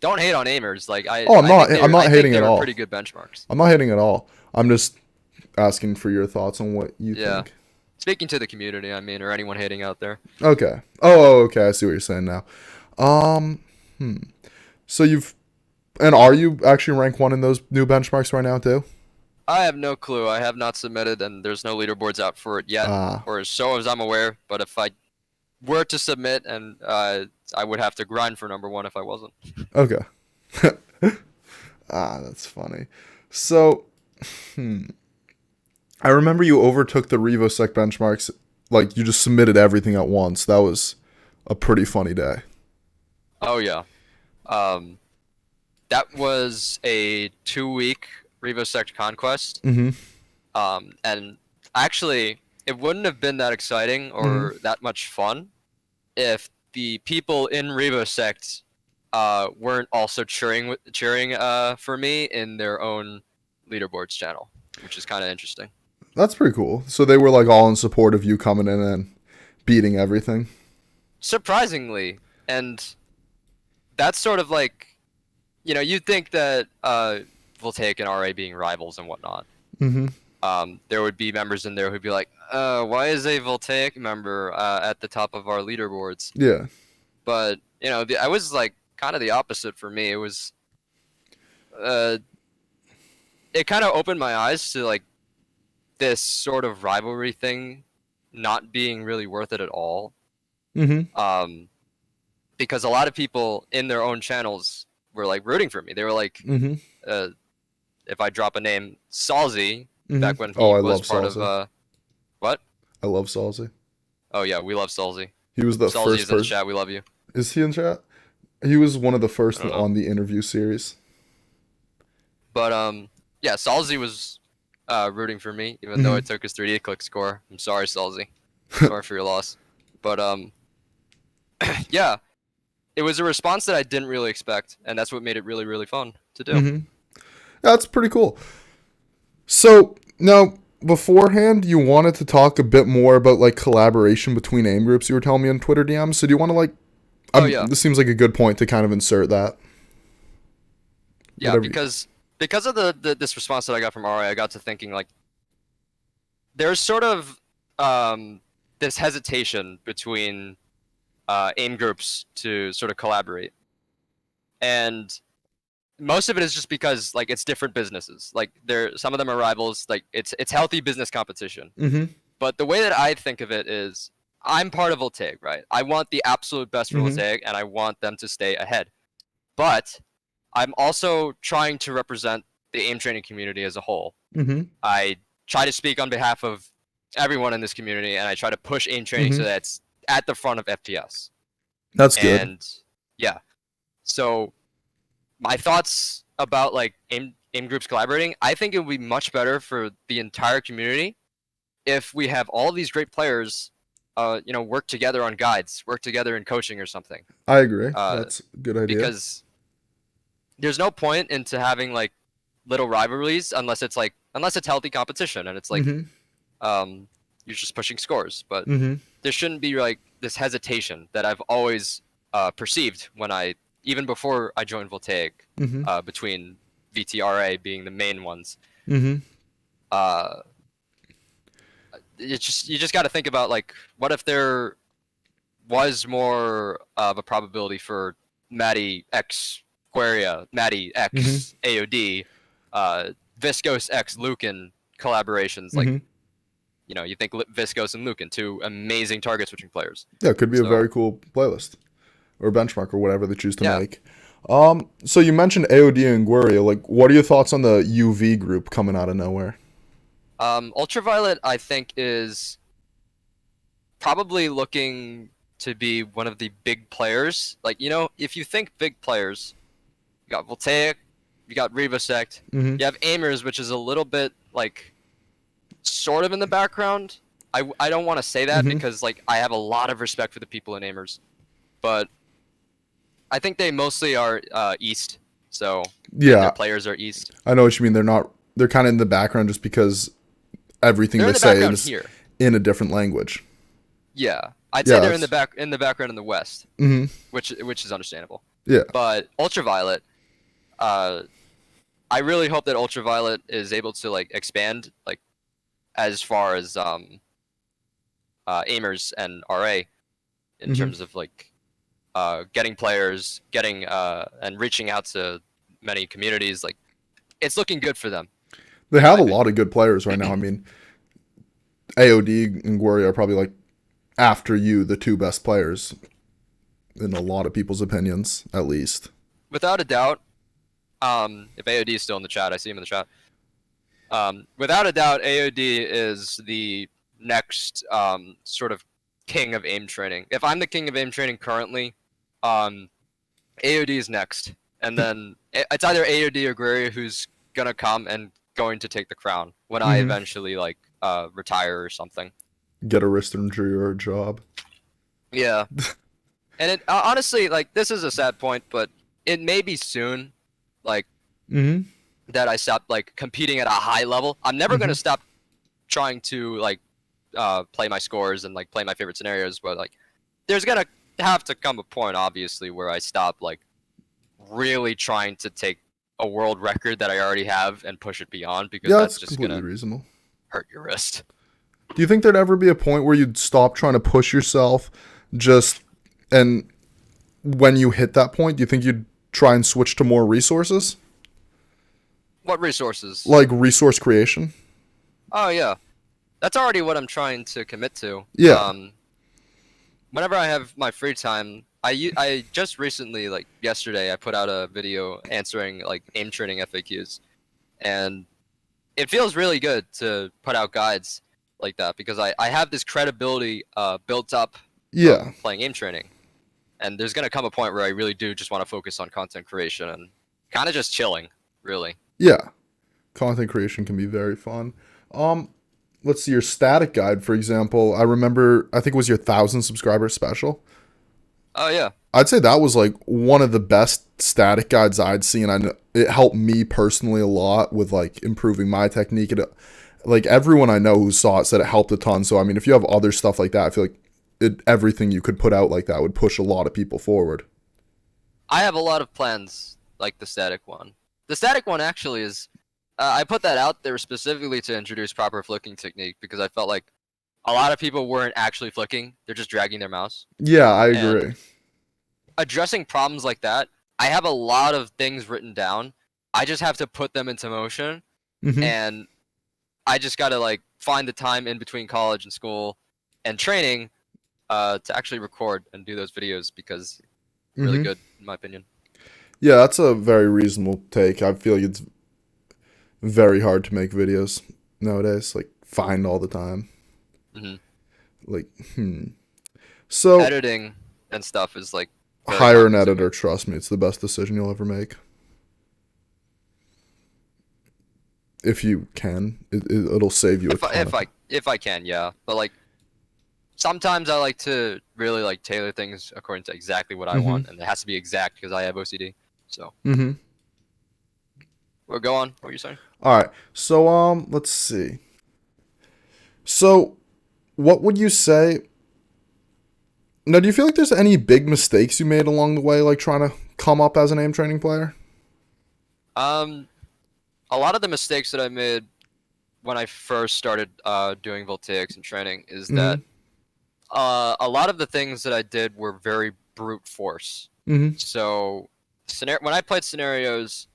B: don't hate on aimers. Like
A: I'm not hating at all.
B: Pretty good benchmarks.
A: I'm not hating at all. I'm just asking for your thoughts on what you think.
B: Speaking to the community, I mean, or anyone hating out there.
A: Okay. Oh, okay. I see what you're saying now. So are you actually rank 1 in those new benchmarks right now too?
B: I have no clue. I have not submitted, and there's no leaderboards out for it yet, or so as I'm aware. But if I were to submit, and I would have to grind for number 1 if I wasn't.
A: Okay. That's funny. So, I remember you overtook the RevoSec benchmarks. Like, you just submitted everything at once. That was a pretty funny day.
B: Oh, yeah. That was a 2-week RevoSec conquest. And actually, it wouldn't have been that exciting or that much fun if the people in RevoSect weren't also cheering for me in their own leaderboards channel, which is kind of interesting.
A: That's pretty cool. So they were like all in support of you coming in and beating everything.
B: Surprisingly, and that's sort of like, you'd think that Voltaic and RA being rivals and whatnot,
A: Mm-hmm.
B: there would be members in there who'd be like, why is a Voltaic member at the top of our leaderboards?
A: Yeah.
B: But I was like kind of the opposite for me. It was uh, it kind of opened my eyes to like this sort of rivalry thing not being really worth it at all.
A: Mm-hmm.
B: Because a lot of people in their own channels were like rooting for me. They were like,
A: Mm-hmm.
B: if I drop a name, Salzy, back when
A: Oh,
B: he
A: I
B: was
A: love
B: part
A: Salsa.
B: of what?
A: I love Salsa.
B: Oh yeah, we love Salzy.
A: He was the
B: Salzy
A: first
B: is in the
A: person.
B: chat. We love you.
A: Is he in chat? He was one of the
B: I
A: first
B: don't know,
A: on the interview series.
B: but yeah, Salzy was rooting for me, even though I
A: Mm-hmm.
B: took his 3D click score. I'm sorry, Salzy. Sorry for your loss. But yeah, it was a response that I didn't really expect, and that's what made it really, really fun to do.
A: Mm-hmm. That's pretty cool. So now, beforehand, you wanted to talk a bit more about like collaboration between aim groups. You were telling me on Twitter DMs. So do you want to like?
B: Oh yeah,
A: This seems like a good point to kind of insert that.
B: yeah,
A: Whatever.
B: because of this response that I got from RA, I got to thinking like there's sort of this hesitation between aim groups to sort of collaborate, and most of it is just because like it's different businesses. Like some of them are rivals. Like it's healthy business competition.
A: Mm-hmm.
B: But the way that I think of it is, I'm part of Voltaic, right? I want the absolute best for
A: Mm-hmm.
B: Voltaic, and I want them to stay ahead. But I'm also trying to represent the aim training community as a whole.
A: Mm-hmm.
B: I try to speak on behalf of everyone in this community, and I try to push aim training so
A: Mm-hmm.
B: that it's at the front of FPS.
A: That's good.
B: And yeah, so my thoughts about like aim groups collaborating, I think it would be much better for the entire community if we have all these great players, work together on guides, work together in coaching or something.
A: I agree.
B: Uh,
A: That's a good idea.
B: because there's no point into having like little rivalries unless it's healthy competition and it's like
A: Mm-hmm.
B: you're just pushing scores. But
A: Mm-hmm.
B: there shouldn't be like this hesitation that I've always perceived when even before I joined Voltaic,
A: Mm-hmm.
B: between VTRA being the main ones.
A: Mm-hmm.
B: Uh, you just got to think about like, what if there was more of a probability for Matty X Queria, Matty X AOD, Viscos X Lucan collaborations. Like,
A: Mm-hmm.
B: you think Viscos and Lucan, two amazing target switching players.
A: Yeah, it could be a
B: So-
A: very cool playlist or benchmark or whatever they choose to
B: Yeah.
A: make. So you mentioned AOD and Gueria. Like, what are your thoughts on the UV group coming out of nowhere?
B: Ultraviolet, I think, is probably looking to be one of the big players. Like, if you think big players, you got Voltaic, you got Rivasect,
A: Mm-hmm.
B: you have Aimers, which is a little bit like sort of in the background. I don't want to say that
A: Mhm.
B: because like I have a lot of respect for the people in Aimers, but I think they mostly are East. So their
A: Yeah,
B: players are East.
A: I know what you mean. They're kind of in the background just because everything
B: They're
A: they
B: in the
A: say
B: background
A: is
B: here.
A: in a different language.
B: Yeah, I'd
A: Yeah,
B: say they're in the
A: that's-
B: background in the West,
A: Mm-hmm.
B: which is understandable.
A: Yeah.
B: But Ultraviolet, I really hope that Ultraviolet is able to like expand like as far as Aimers and RA in
A: Mhm.
B: terms of like getting players, getting and reaching out to many communities. Like, it's looking good for them.
A: They have a
B: my
A: lot of good players right now. I mean, AOD and Gueria are probably like, after you, the two best players in a lot of people's opinions, at least.
B: Without a doubt, if AOD is still in the chat, I see him in the chat. Without a doubt, AOD is the next sort of king of aim training. If I'm the king of aim training currently, AOD is next, and then it's either AOD or Guerrero who's gonna come and going to take the crown when I
A: Mhm.
B: eventually like retire or something.
A: Get a wrist injury or a job.
B: Yeah, and it honestly, like, this is a sad point, but it may be soon, like,
A: Mm-hmm.
B: that I stop like competing at a high level. I'm never gonna stop trying to like play my scores and like play my favorite scenarios, but like there's gonna have to come a point obviously where I stop like really trying to take a world record that I already have and push it beyond, because
A: Yeah,
B: that's
A: that's
B: just
A: completely
B: gonna
A: reasonable.
B: hurt your wrist.
A: Do you think there'd ever be a point where you'd stop trying to push yourself just and when you hit that point, do you think you'd try and switch to more resources?
B: What resources?
A: Like resource creation?
B: Oh yeah, that's already what I'm trying to commit to.
A: Yeah.
B: Whenever I have my free time, I just recently, like yesterday, I put out a video answering like aim training FAQs, and it feels really good to put out guides like that, because I have this credibility built up
A: Yeah.
B: from playing aim training, and there's gonna come a point where I really do just want to focus on content creation and kind of just chilling, really.
A: Yeah. Content creation can be very fun. Um, let's see your static guide, for example. I remember, I think it was your 1,000 subscriber special.
B: Oh yeah.
A: I'd say that was like one of the best static guides I'd seen. I know it helped me personally a lot with like improving my technique. Like everyone I know who saw it said it helped a ton. So I mean, if you have other stuff like that, I feel like everything you could put out like that would push a lot of people forward.
B: I have a lot of plans like the static one. The static one actually is, I put that out there specifically to introduce proper flicking technique, because I felt like a lot of people weren't actually flicking; they're just dragging their mouse.
A: Yeah, I
B: And
A: agree.
B: addressing problems like that, I have a lot of things written down. I just have to put them into motion,
A: Hmm.
B: and I just gotta like find the time in between college and school and training to actually record and do those videos, because really
A: Hmm.
B: good in my opinion.
A: Yeah, that's a very reasonable take. I feel like it's very hard to make videos nowadays. Like find all the time.
B: Hmm.
A: Like, So
B: Editing and stuff is like very
A: hire
B: time
A: an editor.
B: consuming.
A: Trust me, it's the best decision you'll ever make. If you can, it'll save you a
B: If I,
A: ton
B: if
A: of.
B: I if I can, yeah. But like sometimes I like to really like tailor things according to exactly what I
A: Hmm.
B: want, and it has to be exact because I have OCD. So
A: Hmm.
B: we'll go on. What were you saying?
A: All right. So let's see. So what would you say? Now, do you feel like there's any big mistakes you made along the way, like trying to come up as an aim training player?
B: Um, a lot of the mistakes that I made when I first started doing voltaics and training is that
A: Hmm.
B: a lot of the things that I did were very brute force.
A: Hmm.
B: So when I played scenarios,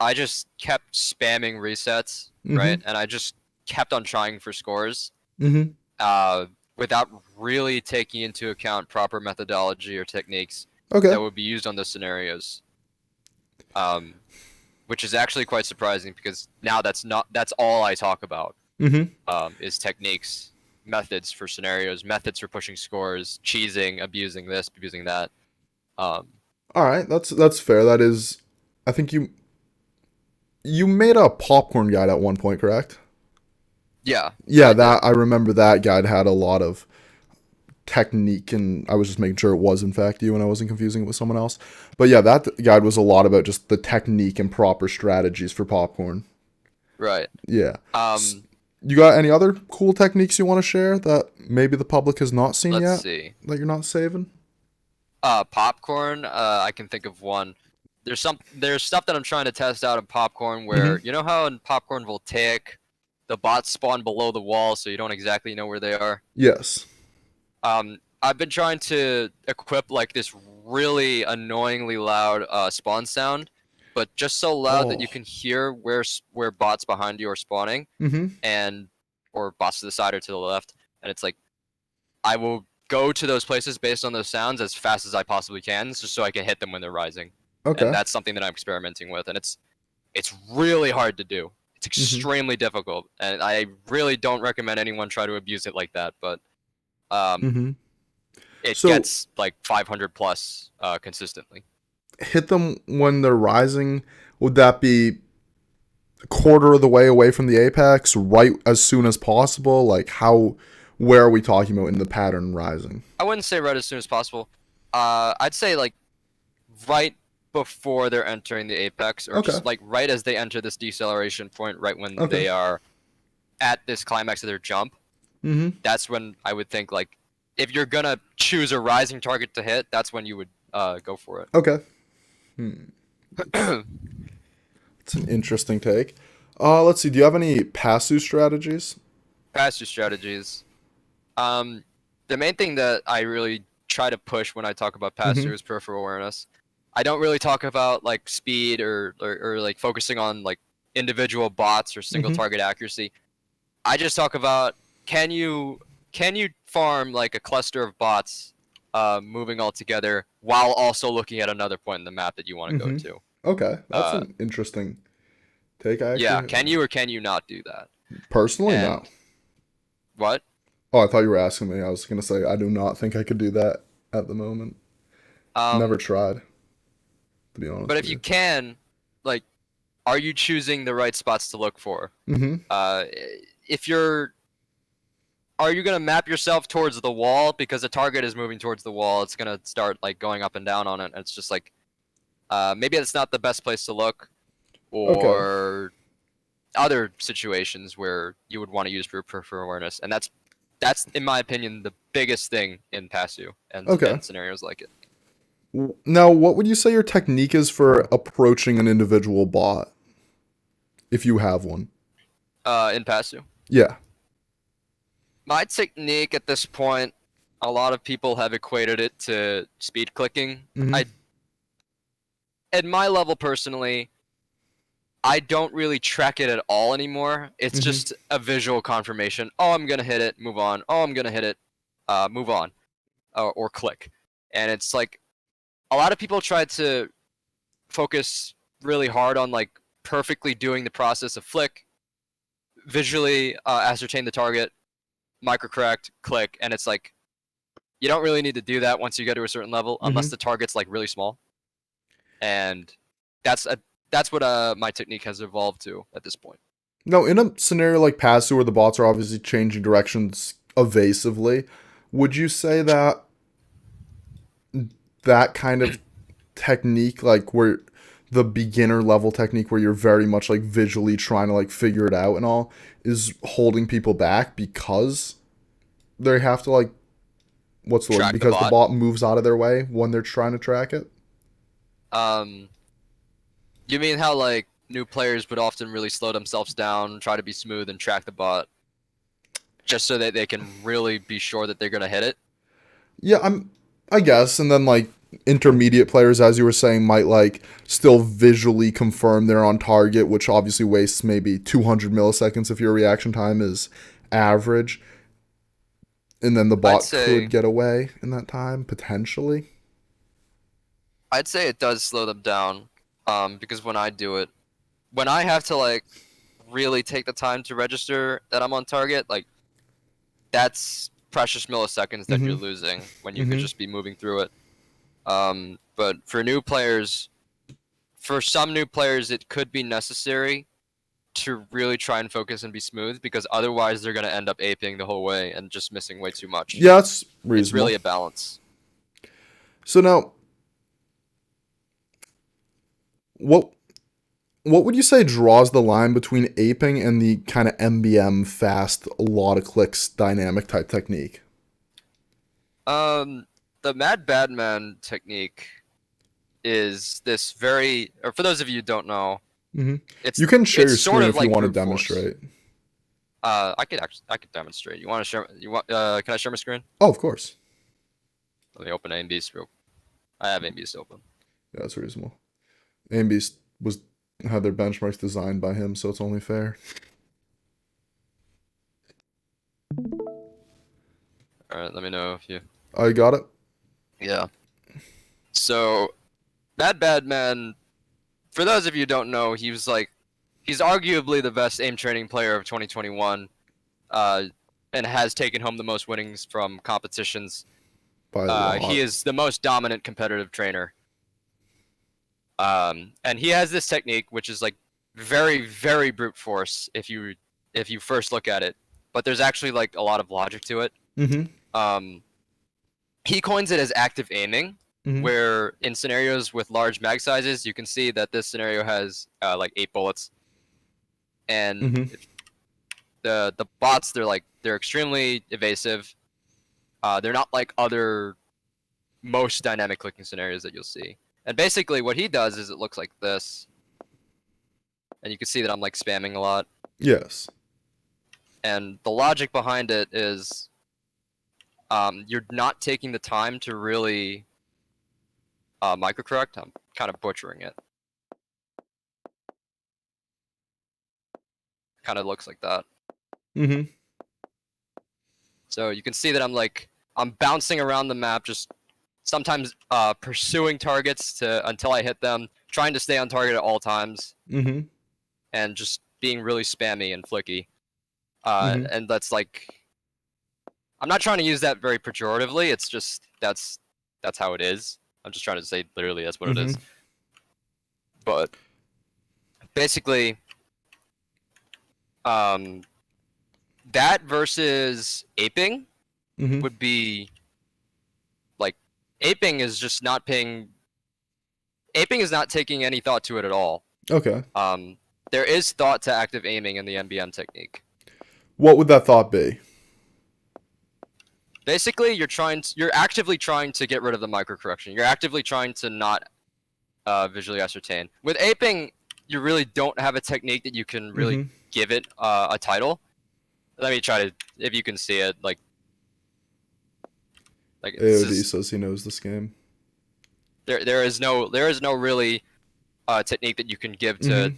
B: I just kept spamming resets,
A: Hmm.
B: right? And I just kept on trying for scores
A: Hmm.
B: uh, without really taking into account proper methodology or techniques
A: Okay.
B: that would be used on those scenarios. Um, which is actually quite surprising, because now that's all I talk about,
A: Hmm.
B: is techniques, methods for scenarios, methods for pushing scores, cheesing, abusing this, abusing that. Um,
A: All right. That's fair. That is, I think you made a popcorn guide at one point, correct?
B: yeah,
A: Yeah,
B: I did.
A: that I remember that guide had a lot of technique, and I was just making sure it was in fact you and I wasn't confusing it with someone else. But yeah, that guide was a lot about just the technique and proper strategies for popcorn.
B: Right.
A: Yeah.
B: Um,
A: You got any other cool techniques you want to share that maybe the public has not seen
B: let's
A: yet
B: see.
A: that you're not saving?
B: Popcorn. I can think of one. There's stuff that I'm trying to test out in popcorn,
A: Mm-hmm.
B: where you know how in popcorn voltaic, the bots spawn below the wall, so you don't exactly know where they are.
A: Yes.
B: I've been trying to equip like this really annoyingly loud spawn sound, but just so loud that
A: Oh.
B: you can hear where bots behind you are spawning,
A: Mm-hmm.
B: and or bots to the side or to the left, and it's like I will go to those places based on those sounds as fast as I possibly can, just so I can hit them when they're rising. And
A: Okay.
B: that's something that I'm experimenting with, and it's really hard to do. It's
A: Mm-hmm.
B: extremely difficult, and I really don't recommend anyone try to abuse it like that. But um,
A: Mm-hmm.
B: it
A: So
B: gets like 500 plus consistently.
A: hit them when they're rising. Would that be a quarter of the way away from the apex, right as soon as possible? Like how? Where are we talking about in the pattern rising?
B: I wouldn't say right as soon as possible. I'd say like right before they're entering the apex, or
A: Okay.
B: just like right as they enter this deceleration point, right when
A: Okay.
B: they are at this climax of their jump.
A: Mm-hmm.
B: That's when I would think like if you're gonna choose a rising target to hit, that's when you would go for it.
A: Okay. Hmm. It's an interesting take. Let's see. Do you have any passive strategies?
B: Pass-through strategies. Um, the main thing that I really try to push when I talk about
A: Mm-hmm.
B: pass-through is peripheral awareness. I don't really talk about like speed or like focusing on like individual bots or single
A: Mm-hmm.
B: target accuracy. I just talk about can you can you farm like a cluster of bots moving all together while also looking at another point in the map that you want to go
A: Mm-hmm.
B: to.
A: Okay, that's
B: Uh,
A: an interesting take. I
B: yeah,
A: actually
B: can you or can you not do that?
A: personally no.
B: And what?
A: Oh, I thought you were asking me. I was gonna say I do not think I could do that at the moment. Never
B: Um,
A: tried, to be
B: but
A: honest
B: if
A: with
B: you
A: you.
B: can, like, are you choosing the right spots to look for?
A: Mm-hmm.
B: Uh, if you're, are you gonna map yourself towards the wall because the target is moving towards the wall? It's gonna start like going up and down on it. And it's just like, maybe it's not the best place to look,
A: Okay.
B: or other situations where you would want to use peripheral awareness, and that's in my opinion the biggest thing in PASU
A: Okay.
B: and scenarios like it.
A: Now, what would you say your technique is for approaching an individual bot, if you have one?
B: In PASU,
A: Yeah.
B: my technique at this point, a lot of people have equated it to speed clicking.
A: Mm-hmm.
B: I, at my level personally, I don't really track it at all anymore. It's
A: Mm-hmm.
B: just a visual confirmation. Oh, I'm gonna hit it, move on. Oh, I'm gonna hit it, move on, or click. And it's like a lot of people try to focus really hard on like perfectly doing the process of flick, visually ascertain the target, microcorrect, click, and it's like you don't really need to do that once you get to a certain level
A: Mm-hmm.
B: unless the target's like really small. And that's a that's what my technique has evolved to at this point.
A: Now, in a scenario like Pasu where the bots are obviously changing directions evasively, would you say that that kind of technique, like where the beginner level technique where you're very much like visually trying to like figure it out and all, is holding people back because they have to like what's the word?
B: Track the
A: Because the
B: bot.
A: bot moves out of their way when they're trying to track it?
B: Um, you mean how like new players would often really slow themselves down, try to be smooth, and track the bot just so that they can really be sure that they're gonna hit it?
A: Yeah, I guess. And then like intermediate players, as you were saying, might like still visually confirm they're on target, which obviously wastes maybe 200 milliseconds if your reaction time is average. And then the
B: I'd
A: bot could
B: say
A: get away in that time, potentially.
B: I'd say it does slow them down. Because when I do it, when I have to like really take the time to register that I'm on target, like that's precious milliseconds that you're
A: Mm-hmm.
B: losing when you could
A: Mm-hmm.
B: just be moving through it. But for new players, for some new players, it could be necessary to really try and focus and be smooth because otherwise they're going to end up aping the whole way and just missing way too much.
A: Yeah, that's
B: It's
A: reasonable.
B: really a balance.
A: So now, what what would you say draws the line between aping and the kind of MBM fast, a lot of clicks dynamic type technique?
B: Um, the Mad Badman technique is this very, or for those of you who don't know,
A: Mm-hmm.
B: it's
A: You can share
B: it's
A: your
B: sort
A: screen
B: of
A: if you
B: like
A: want to
B: brute force.
A: demonstrate.
B: I could demonstrate. You want to share? You want? Can I share my screen?
A: Oh, of course.
B: Let me open AMB's real. I have AMB's open.
A: Yeah, that's reasonable. AMB was had their benchmarks designed by him, so it's only fair.
B: All right, let me know if you.
A: I got it.
B: Yeah. So, Mad Badman. For those of you who don't know, he was like, he's arguably the best aim training player of 2021, uh, and has taken home the most winnings from competitions.
A: By a
B: He
A: lot.
B: is the most dominant competitive trainer. And he has this technique, which is like very, very brute force if you first look at it. But there's actually like a lot of logic to it.
A: Mm-hmm.
B: Um, he coins it as active aiming,
A: Mm-hmm.
B: where in scenarios with large mag sizes, you can see that this scenario has like 8 bullets, and
A: Mm-hmm.
B: the bots they're extremely evasive. They're not like other most dynamic clicking scenarios that you'll see. And basically what he does is it looks like this. And you can see that I'm like spamming a lot.
A: Yes.
B: And the logic behind it is you're not taking the time to really microcorrect. I'm kind of butchering it. Kind of looks like that.
A: Mm-hmm.
B: So you can see that I'm bouncing around the map, just sometimes pursuing targets until I hit them, trying to stay on target at all times,
A: Mm-hmm.
B: and just being really spammy and flicky.
A: Mhm.
B: And that's like, I'm not trying to use that very pejoratively. It's just that's how it is. I'm just trying to say literally that's what it is. But basically, that versus aping
A: Mm-hmm.
B: would be like, aping is just not paying. Aping is not taking any thought to it at all.
A: Okay.
B: There is thought to active aiming in the MBM technique.
A: What would that thought be?
B: Basically, you're actively trying to get rid of the microcorrection. You're actively trying to not visually ascertain. With aping, you really don't have a technique that you can really give it a title. Let me try to, if you can see it, like
A: AOD says he knows this game.
B: There is no really technique that you can give to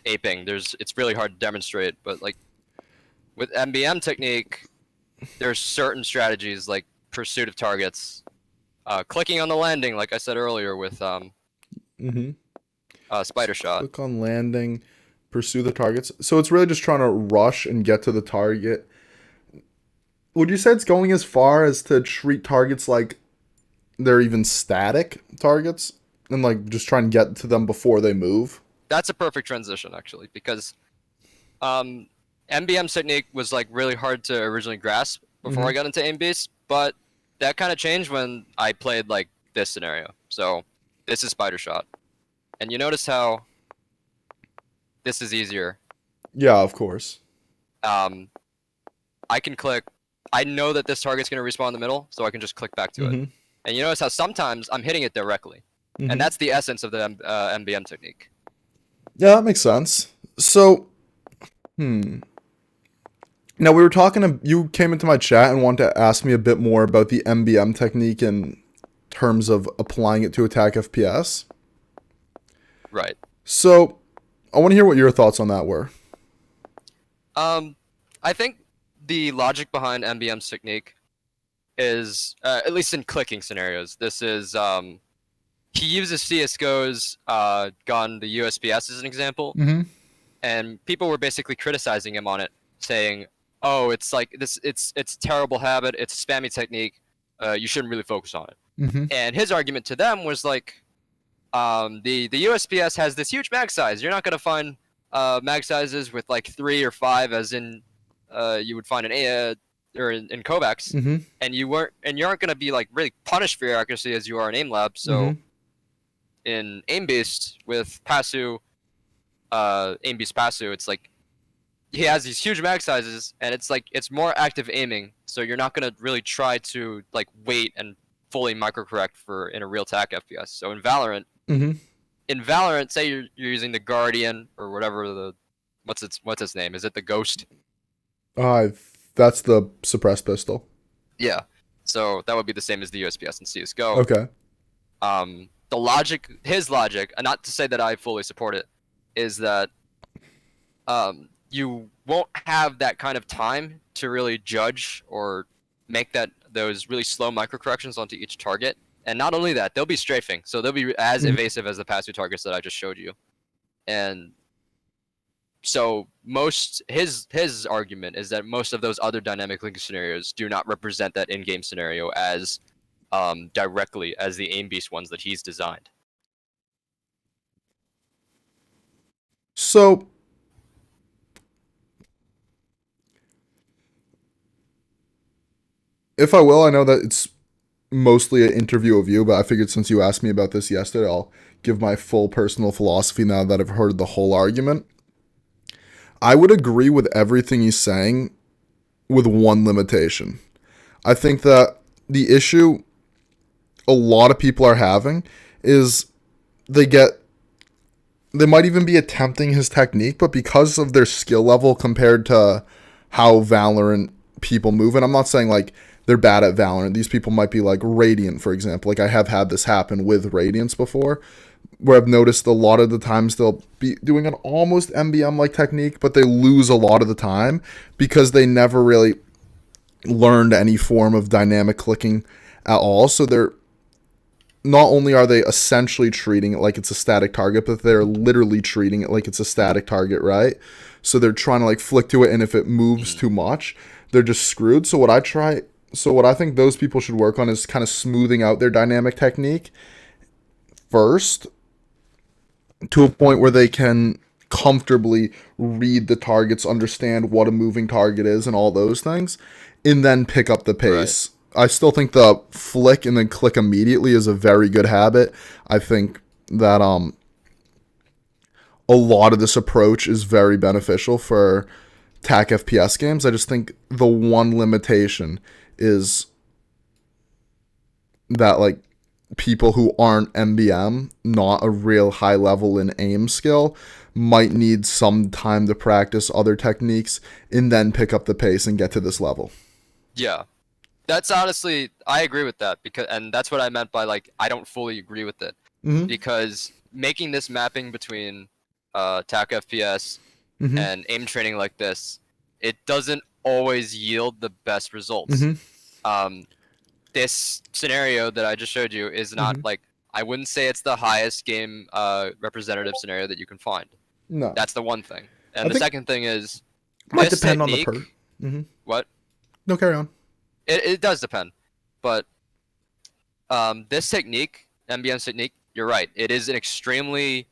B: aping. It's really hard to demonstrate, but like with MBM technique, there's certain strategies like pursuit of targets, clicking on the landing, like I said earlier with spider shot.
A: Click on landing, pursue the targets. So it's really just trying to rush and get to the target. Would you say it's going as far as to treat targets like they're even static targets and like just try and get to them before they move?
B: That's a perfect transition actually, because MBM technique was like really hard to originally grasp before I got into aim beast, but that kind of changed when I played like this scenario. So this is spider shot, and you notice how this is easier.
A: Yeah, of course.
B: I can click. I know that this target's going to respawn in the middle, so I can just click back to it. And you notice how sometimes I'm hitting it directly, and that's the essence of the MBM technique.
A: Yeah, that makes sense. So, now we were talking. You came into my chat and wanted to ask me a bit more about the MBM technique in terms of applying it to attack FPS.
B: Right.
A: So, I want to hear what your thoughts on that were.
B: I think the logic behind MBM's technique is, at least in clicking scenarios, this is he uses CS:GO's gun, the USPS, as an example, and people were basically criticizing him on it, saying, "Oh, it's like this. It's a terrible habit. It's a spammy technique. You shouldn't really focus on it." And his argument to them was like, the USPS has this huge mag size. You're not gonna find mag sizes with like 3 or 5, as in you would find or in Kovacs, and you aren't gonna be like really punished for your accuracy as you are in Aim Lab. So in Aim Beast with Pasu, Aim Beast Pasu, it's like he has these huge mag sizes, and it's like it's more active aiming. So you're not gonna really try to like wait and fully microcorrect for in a real attack FPS. So in Valorant, say you're using the Guardian or whatever what's its name? Is it the Ghost?
A: That's the suppressed pistol.
B: Yeah. So that would be the same as the USPS and CS:GO.
A: Okay.
B: His logic, and not to say that I fully support it, is that you won't have that kind of time to really judge or make those really slow microcorrections onto each target. And not only that, they'll be strafing, so they'll be as evasive as the past 2 targets that I just showed you. And so his argument is that most of those other dynamic linking scenarios do not represent that in-game scenario as directly as the Aim Beast ones that he's designed.
A: So, if I will, I know that it's mostly an interview of you, but I figured since you asked me about this yesterday, I'll give my full personal philosophy now that I've heard the whole argument. I would agree with everything he's saying with one limitation. I think that the issue a lot of people are having is they get they might even be attempting his technique, but because of their skill level compared to how Valorant people move, and I'm not saying like they're bad at Valorant. These people might be like Radiant, for example. Like I have had this happen with Radiance before, where I've noticed a lot of the times they'll be doing an almost MBM like technique, but they lose a lot of the time because they never really learned any form of dynamic clicking at all. So they're not only are they essentially treating it like it's a static target, but they're literally treating it like it's a static target, right? So they're trying to like flick to it, and if it moves too much, they're just screwed. So what I think those people should work on is kind of smoothing out their dynamic technique first to a point where they can comfortably read the targets, understand what a moving target is, and all those things, and then pick up the pace. Right. I still think the flick and then click immediately is a very good habit. I think that a lot of this approach is very beneficial for TAC FPS games. I just think the one limitation is that like people who aren't MBM, not a real high level in aim skill, might need some time to practice other techniques and then pick up the pace and get to this level.
B: Yeah. That's honestly, I agree with that, and that's what I meant by like I don't fully agree with it, because making this mapping between TAC FPS and aim training like this, it doesn't always yield the best results. This scenario that I just showed you is not like, I wouldn't say it's the highest game representative scenario that you can find.
A: No,
B: that's the one thing, and the second thing is
A: might depend on the per.
B: What?
A: No, carry on.
B: It does depend, but this technique, MBM technique, you're right. It is an extremely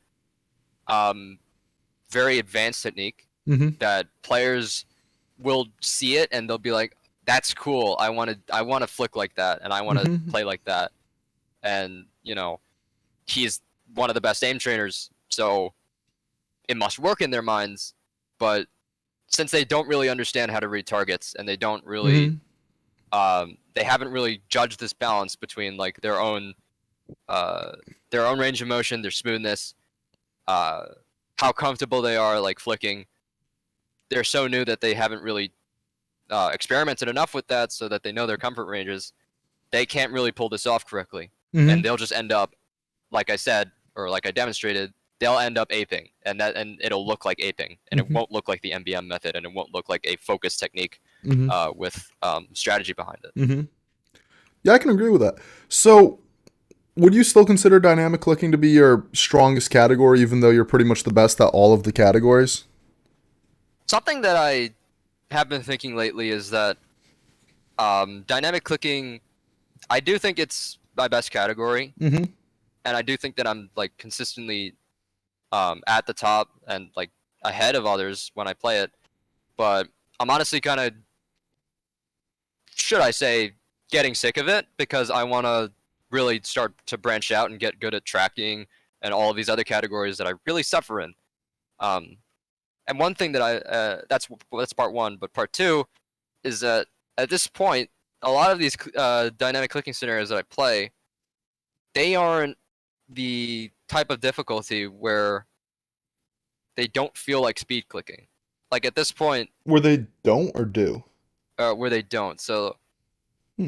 B: very advanced technique that players will see it and they'll be like, "That's cool. I want to flick like that, and I want to play like that." And you know, he's one of the best aim trainers, so it must work in their minds. But since they don't really understand how to read targets, and they don't really they haven't really judged this balance between like their own range of motion, their smoothness, how comfortable they are like flicking. They're so new that they haven't really experimented enough with that so that they know their comfort ranges. They can't really pull this off correctly, and they'll just end up, like I said, or like I demonstrated, they'll end up aping, and it'll look like aping, and it won't look like the MBM method, and it won't look like a focused technique with strategy behind it.
A: Yeah, I can agree with that. So, would you still consider dynamic clicking to be your strongest category, even though you're pretty much the best at all of the categories?
B: Something that I have been thinking lately is that dynamic clicking, I do think it's my best category, and I do think that I'm like consistently at the top and like ahead of others when I play it. But I'm honestly kind of, should I say, getting sick of it, because I want to really start to branch out and get good at tracking and all of these other categories that I really suffer in. And one thing that that's part one, but part two is that at this point, a lot of these dynamic clicking scenarios that I play, they aren't the type of difficulty where they don't feel like speed clicking. Like at this point,
A: where they don't or do?
B: Where they don't. So,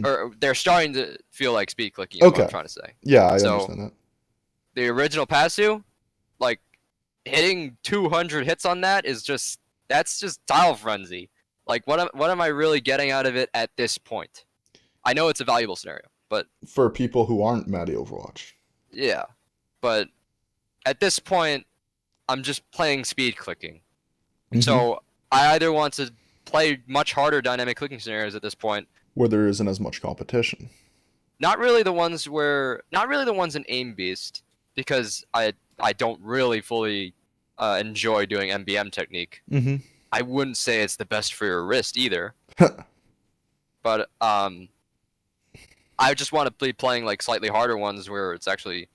B: or they're starting to feel like speed clicking. Okay. What I'm trying to say.
A: Yeah, I understand that.
B: The original Passu, like hitting 200 hits on that is that's just tile frenzy. Like what am I really getting out of it at this point? I know it's a valuable scenario, but
A: for people who aren't MattyOW Overwatch.
B: Yeah, but at this point, I'm just playing speed clicking. So I either want to play much harder dynamic clicking scenarios at this point,
A: where there isn't as much competition.
B: Not really the ones in Aim Beast, because I don't really fully enjoy doing MBM technique. I wouldn't say it's the best for your wrist either. But I just want to be playing like slightly harder ones where it's actually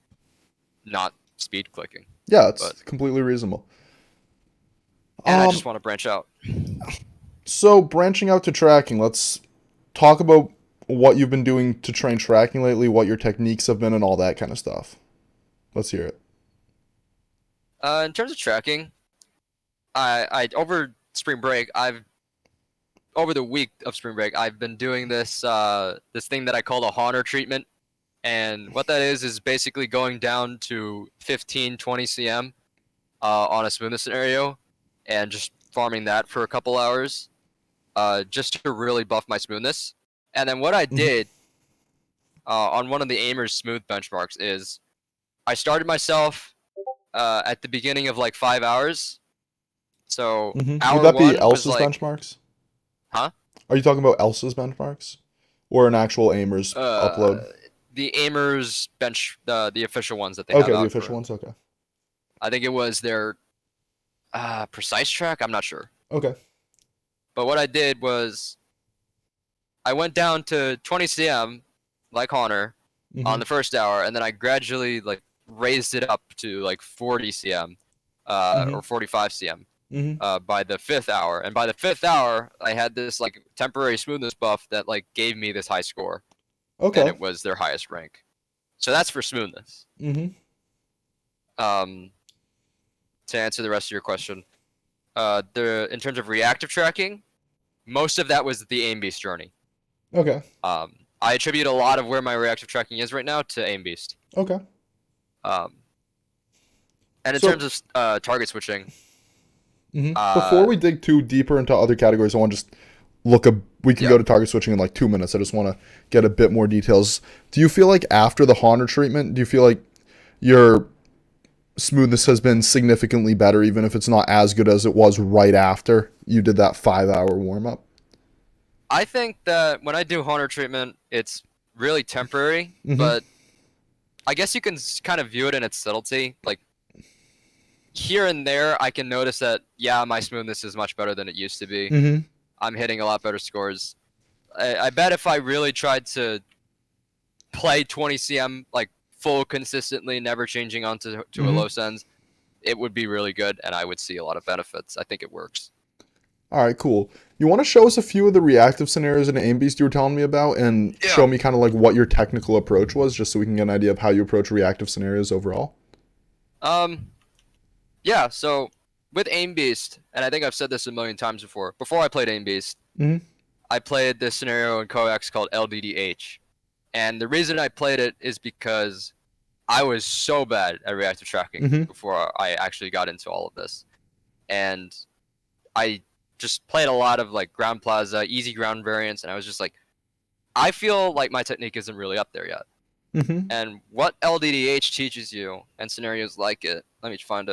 B: not speed clicking.
A: Yeah, it's completely reasonable.
B: And I just want to branch out.
A: So branching out to tracking, let's talk about what you've been doing to train tracking lately, what your techniques have been, and all that kind of stuff. Let's hear it.
B: In terms of tracking, I over spring break, over the week of spring break, I've been doing this thing that I call a Honor treatment, and what that is basically going down to 15, 20 cm on a smoothness scenario, and just farming that for a couple hours, just to really buff my smoothness. And then what I did on one of the Aimers smooth benchmarks is I started myself at the beginning of like 5 hours. So
A: Would
B: hour
A: that be
B: one was
A: Elsa's
B: like,
A: benchmarks?
B: huh?
A: Are you talking about Elsa's benchmarks? Or an actual Aimers
B: Uh,
A: upload?
B: the Aimers bench, the official ones that they have
A: Okay, the
B: out
A: official
B: currently.
A: ones? Okay.
B: I think it was their precise track. I'm not sure.
A: Okay.
B: But what I did was I went down to 20 cm, like Honor, on the first hour, and then I gradually like raised it up to like 40 cm, or 45 cm, by the fifth hour. And by the fifth hour, I had this like temporary smoothness buff that like gave me this high score, and
A: Okay.
B: it was their highest rank. So that's for smoothness. Um, to answer the rest of your question, in terms of reactive tracking, most of that was the Aim Beast journey.
A: Okay.
B: I attribute a lot of where my reactive tracking is right now to Aim Beast.
A: Okay.
B: And in
A: So,
B: terms of target switching,
A: before we dig too deeper into other categories, I want to just we can
B: yeah,
A: go to target switching in like 2 minutes. I just want to get a bit more details. Do you feel like after the Honor treatment, do you feel like your smoothness has been significantly better, even if it's not as good as it was right after you did that 5 hour warm up?
B: I think that when I do Honor treatment, it's really temporary, but I guess you can kind of view it in its subtlety. Like here and there, I can notice that, yeah, my smoothness is much better than it used to be. I'm hitting a lot better scores. I bet if I really tried to play 20 cm like full consistently, never changing onto a low sends, it would be really good, and I would see a lot of benefits. I think it works.
A: All right, cool. You want to show us a few of the reactive scenarios in Aim Beast you were telling me about, and
B: Yeah.
A: show me kind of like what your technical approach was, just so we can get an idea of how you approach reactive scenarios overall?
B: Yeah. So with Aim Beast, and I think I've said this a million times before. Before I played Aim Beast, I played this scenario in coax called LDDH, and the reason I played it is because I was so bad at reactive tracking before I actually got into all of this, and I just played a lot of like ground plaza, easy ground variants, and I was just like, I feel like my technique isn't really up there yet. And what LDDH teaches you, and scenarios like it. Let's find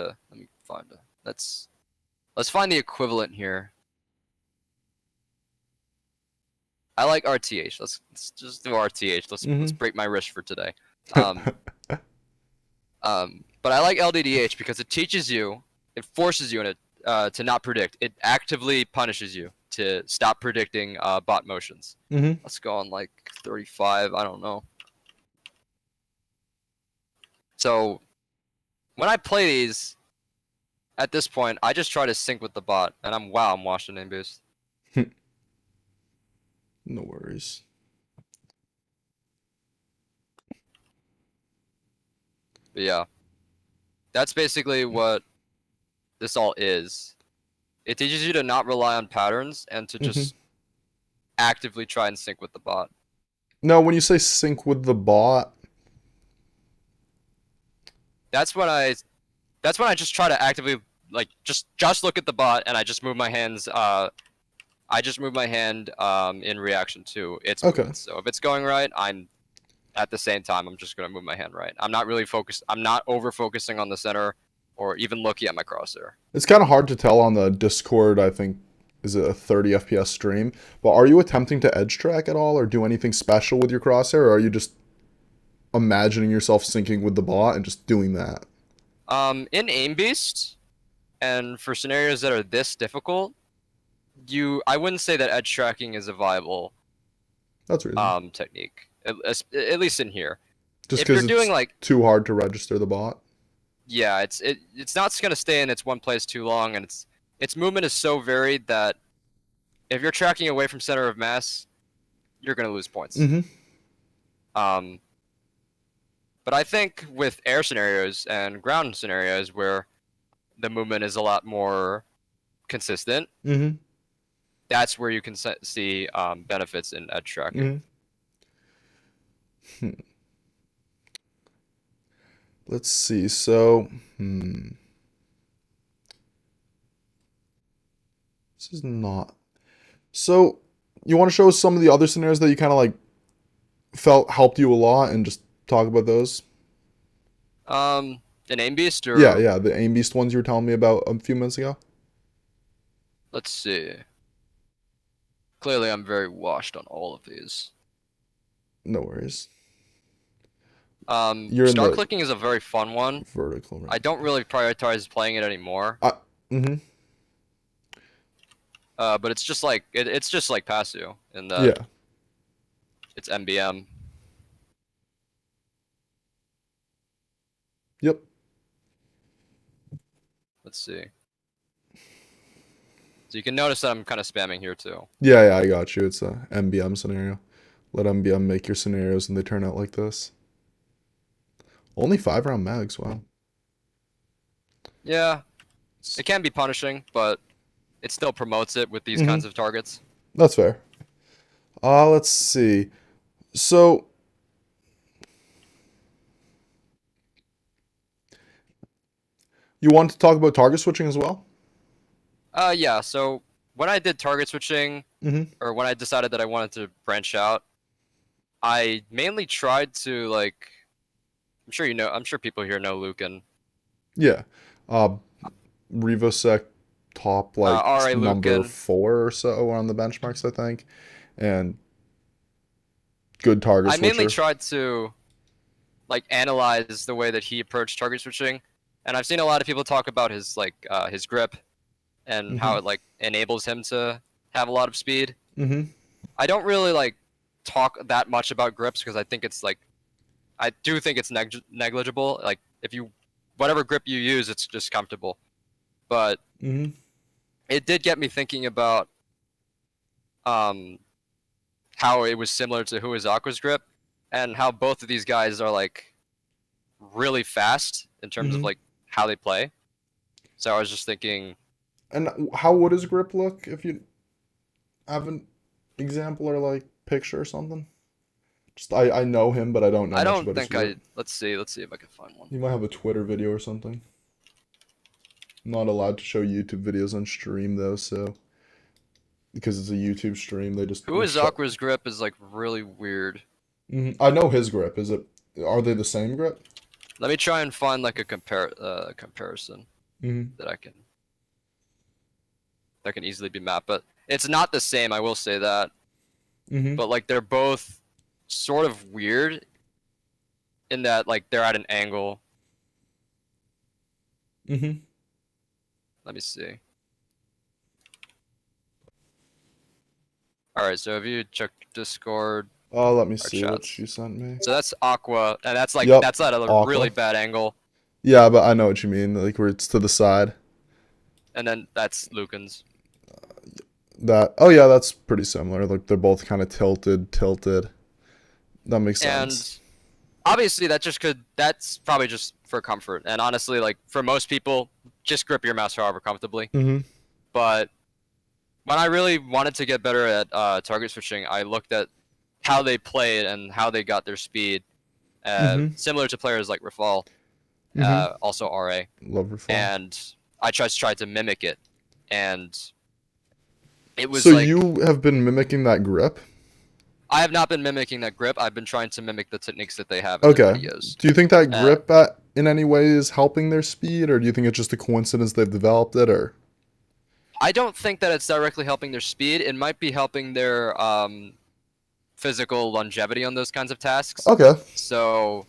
B: the equivalent here. I like RTH. Let's just do RTH. Let's break my wrist for today. But I like LDDH because it teaches you, it forces you to not predict. It actively punishes you to stop predicting bot motions. Let's go on like 35. I don't know. So when I play these, at this point, I just try to sync with the bot, and I'm watching Aim Boost.
A: No worries.
B: But yeah, that's basically what this all is. It teaches you to not rely on patterns and to just actively try and sync with the bot.
A: No, when you say sync with the bot,
B: That's when I just try to actively like just look at the bot, and I just move my hands. I just move my hand in reaction to its movements. So if it's going right, I'm at the same time I'm just gonna move my hand right. I'm not really focused. I'm not over focusing on the center or even looking at my crosshair.
A: it's kind of hard to tell on the Discord. I think is it a 30 FPS stream, but are you attempting to edge track at all or do anything special with your crosshair, or are you just imagining yourself syncing with the bot and just doing that?
B: In Aim Beast, and for scenarios that are this difficult, I wouldn't say that edge tracking is a viable
A: That's reasonable.
B: technique. At least in here.
A: Just
B: If you're
A: because it's
B: doing like,
A: too hard to register the bot.
B: yeah, it's not gonna stay in its one place too long, and its movement is so varied that if you're tracking away from center of mass, you're gonna lose points. But I think with air scenarios and ground scenarios where the movement is a lot more consistent,
A: Mm-hmm.
B: that's where you can see benefits in edge tracking.
A: Hmm. Let's see. So, this is not. So, you want to show us some of the other scenarios that you kind of like felt helped you a lot, and just talk about those?
B: An aim beast,
A: Yeah,
B: or
A: yeah, the aim beast ones you were telling me about a few minutes ago.
B: let's see. Clearly, I'm very washed on all of these.
A: No worries. You're in
B: Star
A: the
B: clicking is a very fun one.
A: vertical,
B: I
A: right?
B: don't really prioritize playing it anymore.
A: Mm-hmm.
B: But it's just like it's just like Pasu in that
A: Yeah.
B: it's MBM.
A: Yep.
B: Let's see. So you can notice that I'm kind of spamming here too.
A: Yeah, yeah, I got you. It's a MBM scenario. Let MBM make your scenarios and they turn out like this. Only 5 round mags, wow.
B: Yeah, it can be punishing, but it still promotes it with these
A: Mm-hmm.
B: kinds of targets.
A: That's fair. Let's see. So, you want to talk about target switching as well?
B: Yeah. So when I did target switching,
A: Mm-hmm.
B: or when I decided that I wanted to branch out, I mainly tried to like. I'm sure you know. I'm sure people here know Lucan.
A: Yeah. Uh, Revosec top like
B: RA
A: number
B: Lucan.
A: 4 or so on the benchmarks, I think. And good target
B: I mainly
A: switcher.
B: tried to like analyze the way that he approached target switching, and I've seen a lot of people talk about his grip and
A: Mm-hmm.
B: how it like enables him to have a lot of speed.
A: Mm-hmm.
B: I don't really like talk that much about grips because I think it's like I do think it's negligible. Like if you whatever grip you use, it's just comfortable. But
A: Mm-hmm.
B: it did get me thinking about um how it was similar to Huizaku's grip and how both of these guys are like really fast in terms of
A: Mm-hmm.
B: like how they play. So I was just thinking,
A: And how would his grip look if you have an example or like picture or something? Just I know him, but I don't know
B: I
A: much
B: don't
A: about his
B: think
A: grip.
B: let's see if I can find one.
A: You might have a Twitter video or something. Not allowed to show YouTube videos on stream though, so because it's a YouTube stream, they just will shut.
B: Huizaku's grip is like really weird.
A: I know his grip. Is it? Are they the same grip?
B: Let me try and find like a comparison
A: Mm-hmm.
B: that can easily be mapped, but it's not the same, I will say that.
A: Mm-hmm.
B: But like they're both sort of weird in that like they're at an angle.
A: Mm-hmm.
B: Let me see. All right, so if you check Discord
A: Let me
B: or
A: see what
B: chats,
A: you sent me.
B: so that's Aqua, and that's like
A: Yep,
B: that's at a really
A: Aqua.
B: bad angle,
A: Yeah, but I know what you mean. Like where it's to the side.
B: and then that's Lucan's.
A: That. Oh yeah, that's pretty similar. Like they're both kind of tilted. That makes sense.
B: And obviously that's probably just for comfort. And honestly, like for most people, just grip your mouse however comfortably.
A: Mm-hmm.
B: But when I really wanted to get better at target switching, I looked at how they played and how they got their speed,
A: Mm-hmm.
B: similar to players like Rafal,
A: Mm-hmm.
B: also RA,
A: Love her fall.
B: and I just tried to mimic it, and it
A: So
B: was like
A: you have been mimicking that grip?
B: I have not been mimicking that grip. I've been trying to mimic the techniques that they have in their
A: Okay.
B: videos.
A: Do you think that
B: Uh,
A: grip in any way is helping their speed, or do you think it's just a coincidence they've developed it, or?
B: I don't think that it's directly helping their speed. It might be helping their physical longevity on those kinds of tasks.
A: Okay.
B: So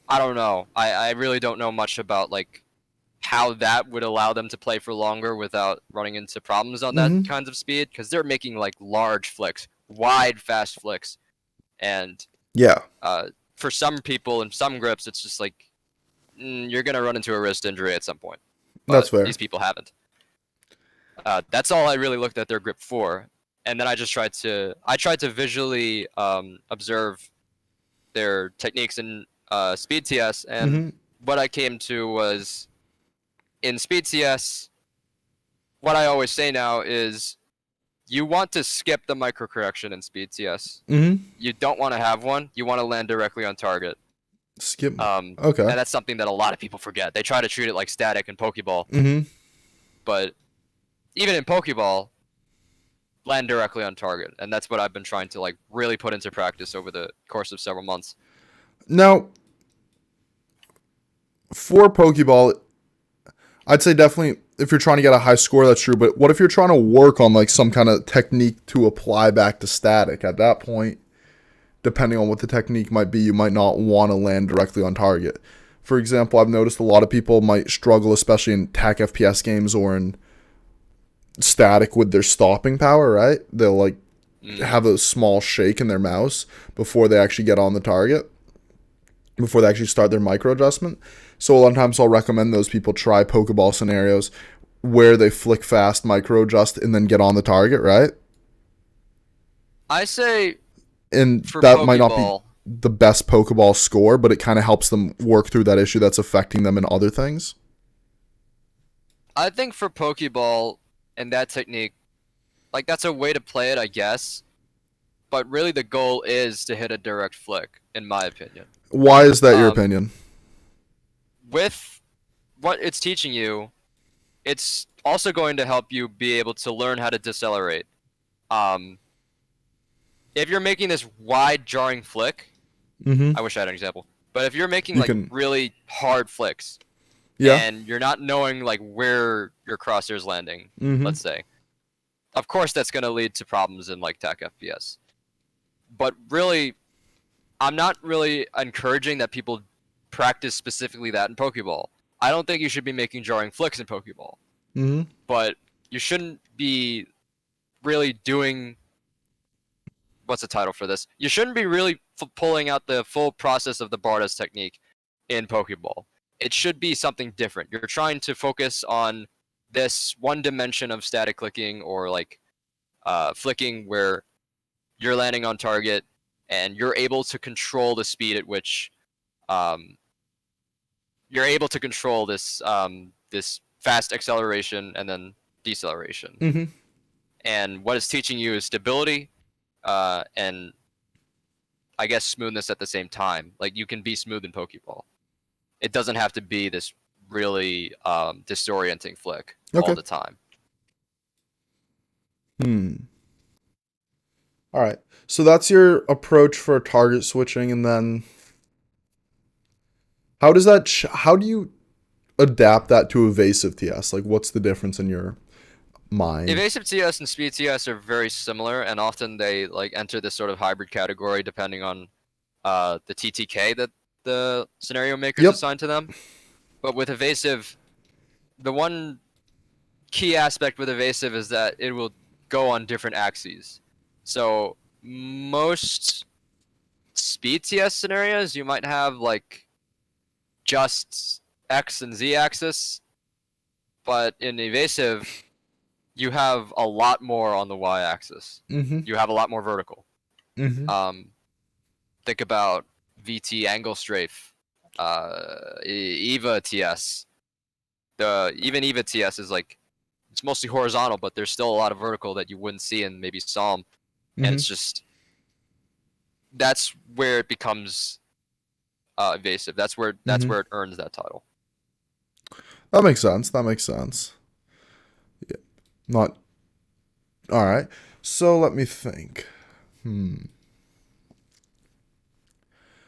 B: I don't know. I really don't know much about like how that would allow them to play for longer without running into problems on that
A: Mm-hmm.
B: kinds of speed because they're making like large flicks, wide, fast flicks, and
A: Yeah.
B: for some people and some grips, it's just like you're gonna run into a wrist injury at some point.
A: That's
B: But
A: fair.
B: these people haven't. That's all I really looked at their grip for, and then I tried to visually observe their techniques in speed TS, and
A: Mm-hmm.
B: what I came to was in Speed CS, what I always say now is you want to skip the micro correction in Speed CS.
A: Mm-hmm.
B: You don't want to have one. You want to land directly on target.
A: Skip.
B: And
A: Okay.
B: that's something that a lot of people forget. They try to treat it like static in Pokeball,
A: Mm-hmm.
B: but even in Pokeball, land directly on target, and that's what I've been trying to like really put into practice over the course of several months.
A: Now, for Pokeball, I'd say definitely if you're trying to get a high score, that's true. But what if you're trying to work on like some kind of technique to apply back to static? At that point, depending on what the technique might be, you might not want to land directly on target. For example, I've noticed a lot of people might struggle, especially in TAC FPS games or in static with their stopping power, right? They'll like have a small shake in their mouse before they actually get on the target, before they actually start their micro adjustment. So a lot of times I'll recommend those people try Pokeball scenarios where they flick fast, micro adjust, and then get on the target, right?
B: I say
A: And
B: for
A: that might not be
B: Pokeball,
A: the best Pokeball score, but it kind of helps them work through that issue that's affecting them in other things.
B: I think for Pokeball and that technique, like that's a way to play it, I guess. But really, the goal is to hit a direct flick, in my opinion.
A: Why is that your
B: Um,
A: opinion?
B: with what it's teaching you, it's also going to help you be able to learn how to decelerate. Um, if you're making this wide jarring flick,
A: Mm-hmm.
B: I wish I had an example, but if you're making
A: You
B: like
A: can,
B: really hard flicks
A: yeah.
B: and you're not knowing like where your crosshair's landing,
A: Mm-hmm.
B: let's say, of course that's going to lead to problems in like TAC FPS. But really, I'm not really encouraging that people practice specifically that in Pokeball. I don't think you should be making jarring flicks in Pokeball,
A: Mm-hmm.
B: but you shouldn't be really doing what's the title for this? You shouldn't be really pulling out the full process of the Bardas technique in Pokeball. It should be something different. You're trying to focus on this one dimension of static clicking or like flicking where you're landing on target and you're able to control the speed at which um, you're able to control this fast acceleration and then deceleration.
A: Mm-hmm.
B: And what it's teaching you is stability and I guess smoothness at the same time. Like you can be smooth in Pokeball. It doesn't have to be this really disorienting flick all
A: Okay.
B: the time.
A: All right. So that's your approach for target switching, and then how does that? How do you adapt that to evasive TS? Like, what's the difference in your mind?
B: Evasive TS and Speed TS are very similar, and often they like enter this sort of hybrid category depending on the TTK that the scenario makers
A: Yep.
B: assign to them. But with evasive, the one key aspect with evasive is that it will go on different axes. So most Speed TS scenarios, you might have like just X and Z axis, but in evasive, you have a lot more on the Y axis.
A: Mm-hmm.
B: You have a lot more vertical.
A: Mm-hmm.
B: Think about VT angle strafe, EVA TS. Even EVA TS is like it's mostly horizontal, but there's still a lot of vertical that you wouldn't see in maybe Psalm, and it's just that's where it becomes evasive. That's where it earns that title.
A: That makes sense. That makes sense. Yeah. Not. All right. So let me think.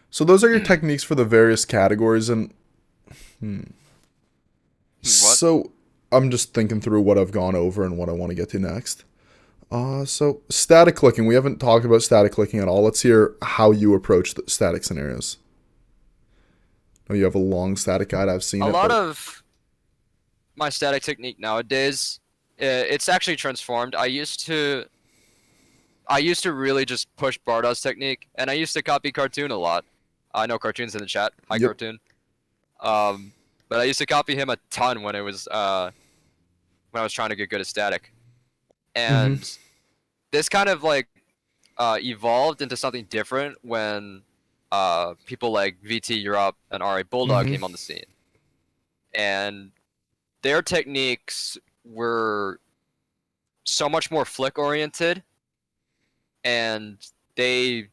A: So those are your techniques for the various categories, and
B: What?
A: so I'm just thinking through what I've gone over and what I want to get to next. So static clicking. We haven't talked about static clicking at all. Let's hear how you approach the static scenarios. Oh, you have a long static guide. I've seen
B: A
A: it.
B: lot
A: But
B: of my static technique nowadays, it's actually transformed. I used to really just push Bardas technique, and I used to copy Cartoon a lot. I know Cartoon's in the chat. Hi,
A: Yep.
B: Cartoon. But I used to copy him a ton when I was trying to get good at static, and this kind of like evolved into something different when people like VT Europe and RA Bulldog came on the scene, and their techniques were so much more flick oriented, and they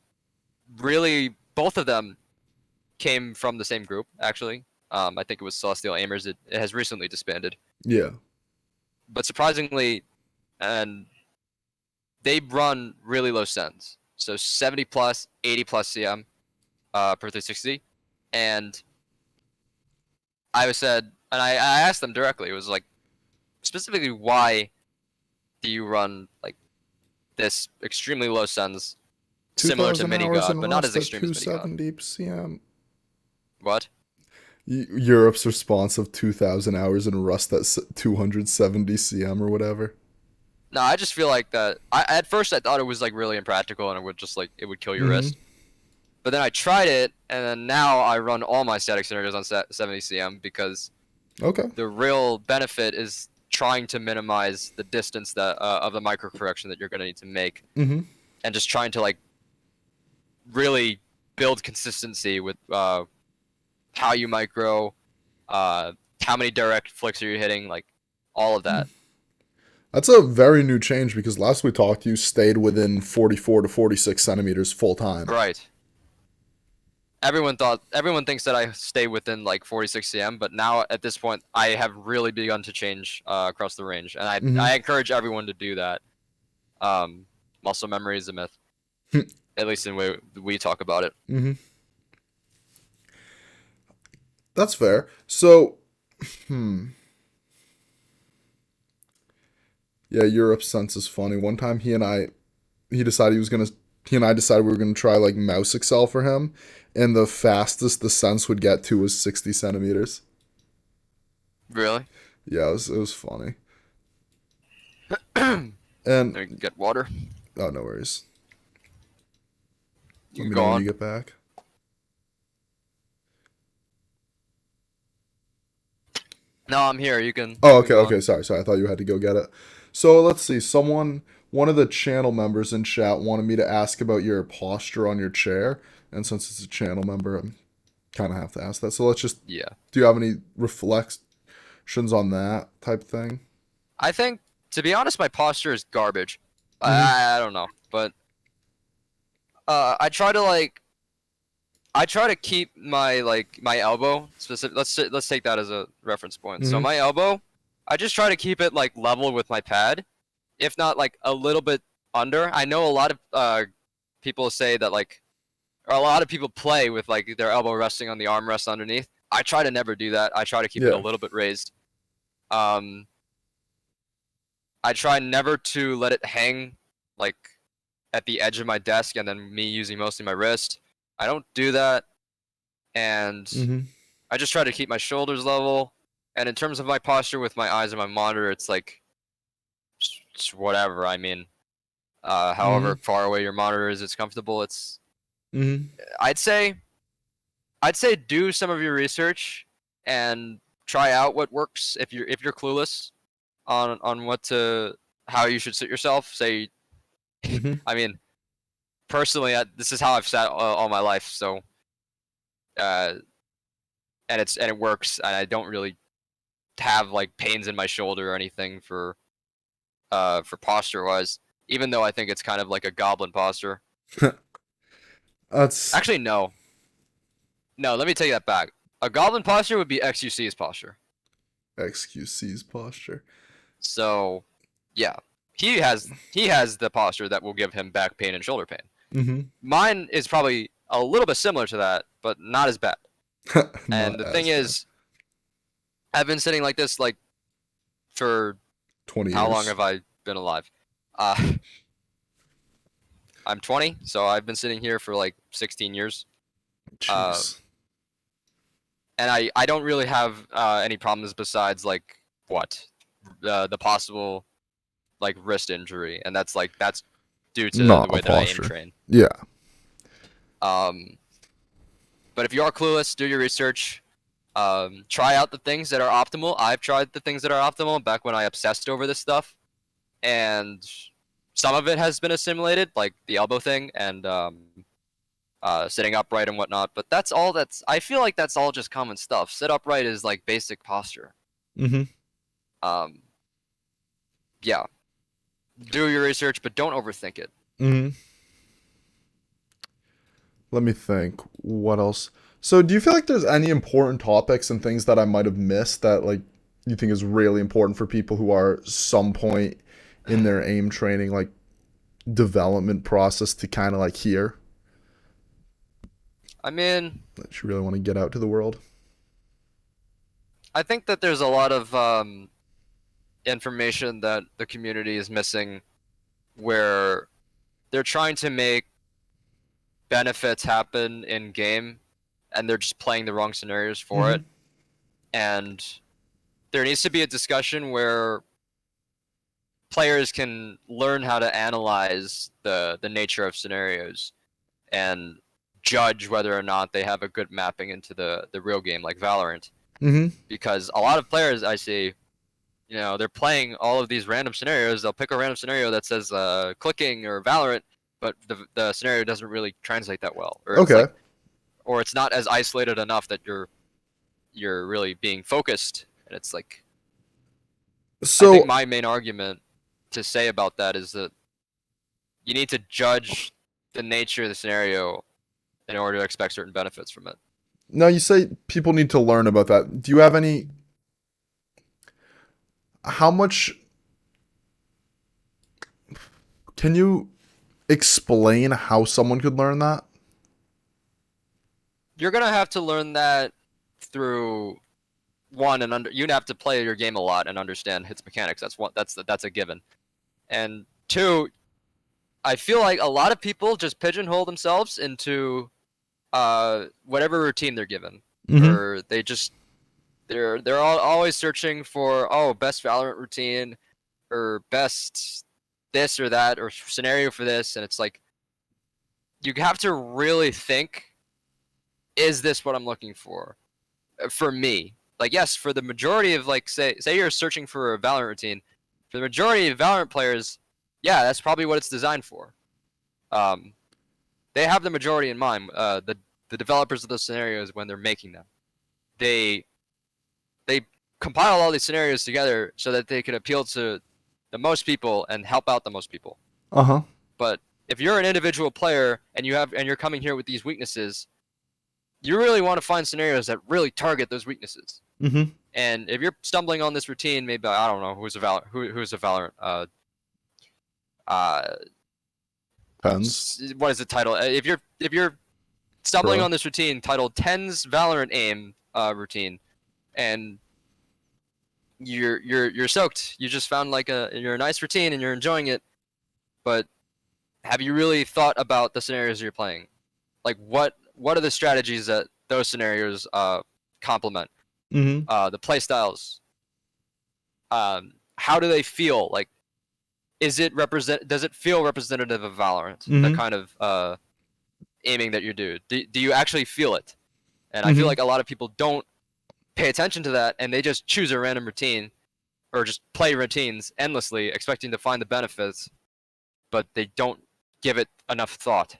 B: really, both of them came from the same group, actually. I think it was Celestial Aimers. It has recently disbanded.
A: Yeah.
B: But surprisingly, and they run really low sends. So 70 plus, 80 plus CM per 360. And I said, and I asked them directly, it was like, specifically, why do you run like this extremely low sends similar to
A: 2,000
B: Mini
A: hours
B: God,
A: in
B: but not
A: Rust
B: as
A: at
B: extreme as Mini God?
A: 270 CM.
B: What?
A: Europe's response of 2,000 hours in Rust at 270 CM or whatever.
B: No, I just feel like that. At first I thought it was like really impractical and it would just like it would kill your
A: Mm-hmm.
B: wrist. But then I tried it, and then now I run all my static scenarios on 70 CM because
A: Okay.
B: the real benefit is trying to minimize the distance that of the micro correction that you're going to need to make,
A: Mm-hmm.
B: and just trying to like really build consistency with how you micro, how many direct flicks are you hitting, like all of that.
A: That's a very new change because last we talked, you stayed within 44 to 46 centimeters full time.
B: Right. Everyone thinks that I stay within like 46 cm, but now at this point I have really begun to change across the range, and
A: Mm-hmm.
B: I encourage everyone to do that. Muscle memory is a myth, at least in the way we talk about it.
A: Mm-hmm. That's fair. So, yeah, Europe's sense is funny. One time he and I decided we were gonna try like mouse excel for him, and the fastest the sense would get to was 60 centimeters.
B: Really?
A: Yeah, it was funny.
B: There
A: And
B: you can get water.
A: oh, no worries. Let
B: You
A: me know when
B: gone?
A: you get back.
B: No, I'm here. You can.
A: Oh,
B: You
A: okay,
B: can go on.
A: okay. Sorry. I thought you had to go get it. So let's see. One of the channel members in chat wanted me to ask about your posture on your chair, and since it's a channel member, I'm kind of have to ask that. So let's just.
B: Yeah.
A: Do you have any reflections on that type thing?
B: I think, to be honest, my posture is garbage.
A: Mm-hmm.
B: I don't know, but I try to like I try to keep my elbow specific. Let's take that as a reference point. So
A: Mm-hmm.
B: my elbow, I just try to keep it like level with my pad, if not like a little bit under. I know a lot of people say that like, or a lot of people play with like their elbow resting on the armrest underneath. I try to never do that. I try to keep it a
A: Yeah.
B: little bit raised. I try never to let it hang like at the edge of my desk and then me using mostly my wrist. I don't do that, and
A: Mm-hmm.
B: I just try to keep my shoulders level. And in terms of my posture with my eyes and my monitor, it's like it's whatever. I mean, however far away your monitor is, it's comfortable. It's
A: Mm-hmm.
B: I'd say do some of your research and try out what works if you're clueless on how you should sit yourself. Say,
A: Mm-hmm.
B: I mean, personally, this is how I've sat all my life. So, and it works, and I don't really have like pains in my shoulder or anything for posture wise. Even though I think it's kind of like a goblin posture.
A: That's
B: Actually, no. No, let me take that back. A goblin posture would be XUC's posture.
A: XQC's posture.
B: So, yeah, he has the posture that will give him back pain and shoulder pain.
A: Mm-hmm.
B: Mine is probably a little bit similar to that, but not as bad. And the thing is, I've been sitting like this like for
A: 20
B: how
A: years.
B: long have I been alive? I'm 20, so I've been sitting here for like 16 years.
A: Jeez.
B: And I don't really have any problems besides like the possible like wrist injury, and that's due to
A: Not
B: the way
A: a
B: that I aim
A: posture.
B: train.
A: Yeah.
B: But if you are clueless, do your research. Try out the things that are optimal. I've tried the things that are optimal back when I obsessed over this stuff, and some of it has been assimilated, like the elbow thing and sitting upright and whatnot. But I feel like that's all just common stuff. Sit upright is like basic posture.
A: Mm-hmm.
B: Um, yeah, do your research, but don't overthink it.
A: Hmm. Let me think. What else? So, do you feel like there's any important topics and things that I might have missed that like you think is really important for people who are some point in their aim training like development process to kind of like hear
B: I mean,
A: that you really want to get out to the world?
B: I think that there's a lot of information that the community is missing where they're trying to make benefits happen in game and they're just playing the wrong scenarios for
A: Mm-hmm.
B: it. And there needs to be a discussion where players can learn how to analyze the nature of scenarios and judge whether or not they have a good mapping into the real game like Valorant.
A: Mm-hmm.
B: Because a lot of players I see, they're playing all of these random scenarios. They'll pick a random scenario that says clicking or Valorant, but the scenario doesn't really translate that well, or it's
A: Okay.
B: like, or it's not as isolated enough that you're really being focused. And it's like, I think
A: So
B: my main argument to say about that is that you need to judge the nature of the scenario in order to expect certain benefits from it.
A: now you say people need to learn about that. Do you have any? How much can you explain how someone could learn that?
B: You're gonna have to learn that through one and you'd have to play your game a lot and understand its mechanics. That's one. That's a given. And two, I feel like a lot of people just pigeonhole themselves into whatever routine they're given,
A: Mm-hmm.
B: or they're always searching for best Valorant routine or best this or that or scenario for this, and it's like you have to really think, is this what I'm looking for? For me, like yes, for the majority of like say you're searching for a Valorant routine, for the majority of Valorant players, yeah, that's probably what it's designed for. Um, they have the majority in mind. The developers of those scenarios when they're making them, they they compile all these scenarios together so that they can appeal to the most people and help out the most people.
A: Uh-huh.
B: But if you're an individual player and you're coming here with these weaknesses, you really want to find scenarios that really target those weaknesses.
A: Mm-hmm.
B: And if you're stumbling on this routine, maybe I don't know who's a Valorant uh
A: Pens.
B: what is the title? If you're stumbling
A: Pro.
B: on this routine titled Ten's Valorant Aim routine, and you're soaked. You just found like you're a nice routine and you're enjoying it, but have you really thought about the scenarios you're playing? Like what are the strategies that those scenarios complement?
A: Mm-hmm.
B: The play styles. How do they feel? Like, does it feel representative of Valorant? The
A: Mm-hmm.
B: kind of aiming that you do. Do you actually feel it? And I feel
A: Mm-hmm.
B: like a lot of people don't pay attention to that, and they just choose a random routine or just play routines endlessly, expecting to find the benefits, but they don't give it enough thought.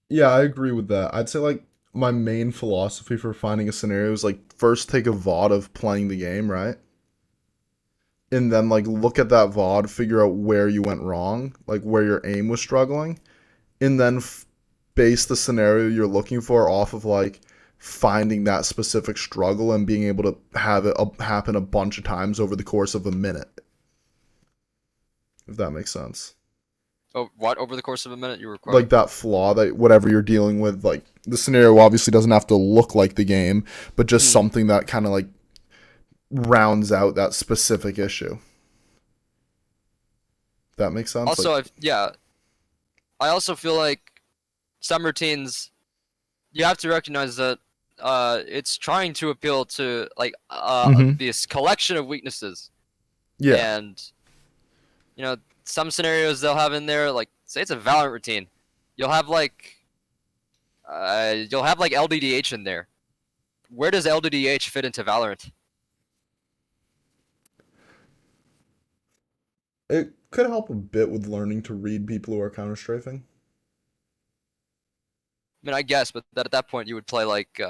A: Yeah, I agree with that. I'd say like my main philosophy for finding a scenario is like first take a VOD of playing the game, right? And then like look at that VOD, figure out where you went wrong, like where your aim was struggling, and then base the scenario you're looking for off of like finding that specific struggle and being able to have it happen a bunch of times over the course of a minute, if that makes sense.
B: Oh, what over the course of a minute you require?
A: Like that flaw that whatever you're dealing with, like the scenario obviously doesn't have to look like the game, but just
B: Hmm.
A: something that kind of like rounds out that specific issue. That makes sense. Like,
B: Also, yeah, I also feel like some routines you have to recognize that it's trying to appeal to like
A: mm-hmm.
B: this collection of weaknesses,
A: Yeah.
B: and some scenarios they'll have in there, like say it's a Valorant routine, you'll have like LDDH in there. Where does LDDH fit into Valorant?
A: It could help a bit with learning to read people who are counter strafing.
B: I mean, I guess, but at that point you would play like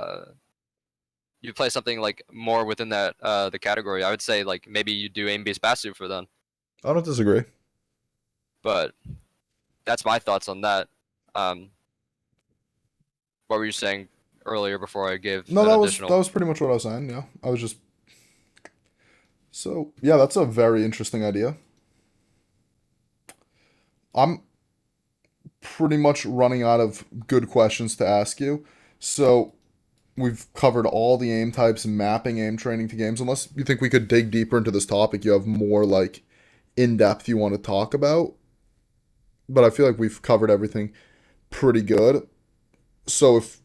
B: you play something like more within that the category, I would say like maybe you do aim based passive for them.
A: I don't disagree.
B: But that's my thoughts on that. Um, what were you saying earlier before I gave
A: No,
B: an
A: that
B: additional?
A: was pretty much what I was saying. Yeah, I was just so yeah. That's a very interesting idea. I'm pretty much running out of good questions to ask you. So we've covered all the aim types, mapping aim training to games. Unless you think we could dig deeper into this topic, you have more like in depth you want to talk about. But I feel like we've covered everything pretty good. So if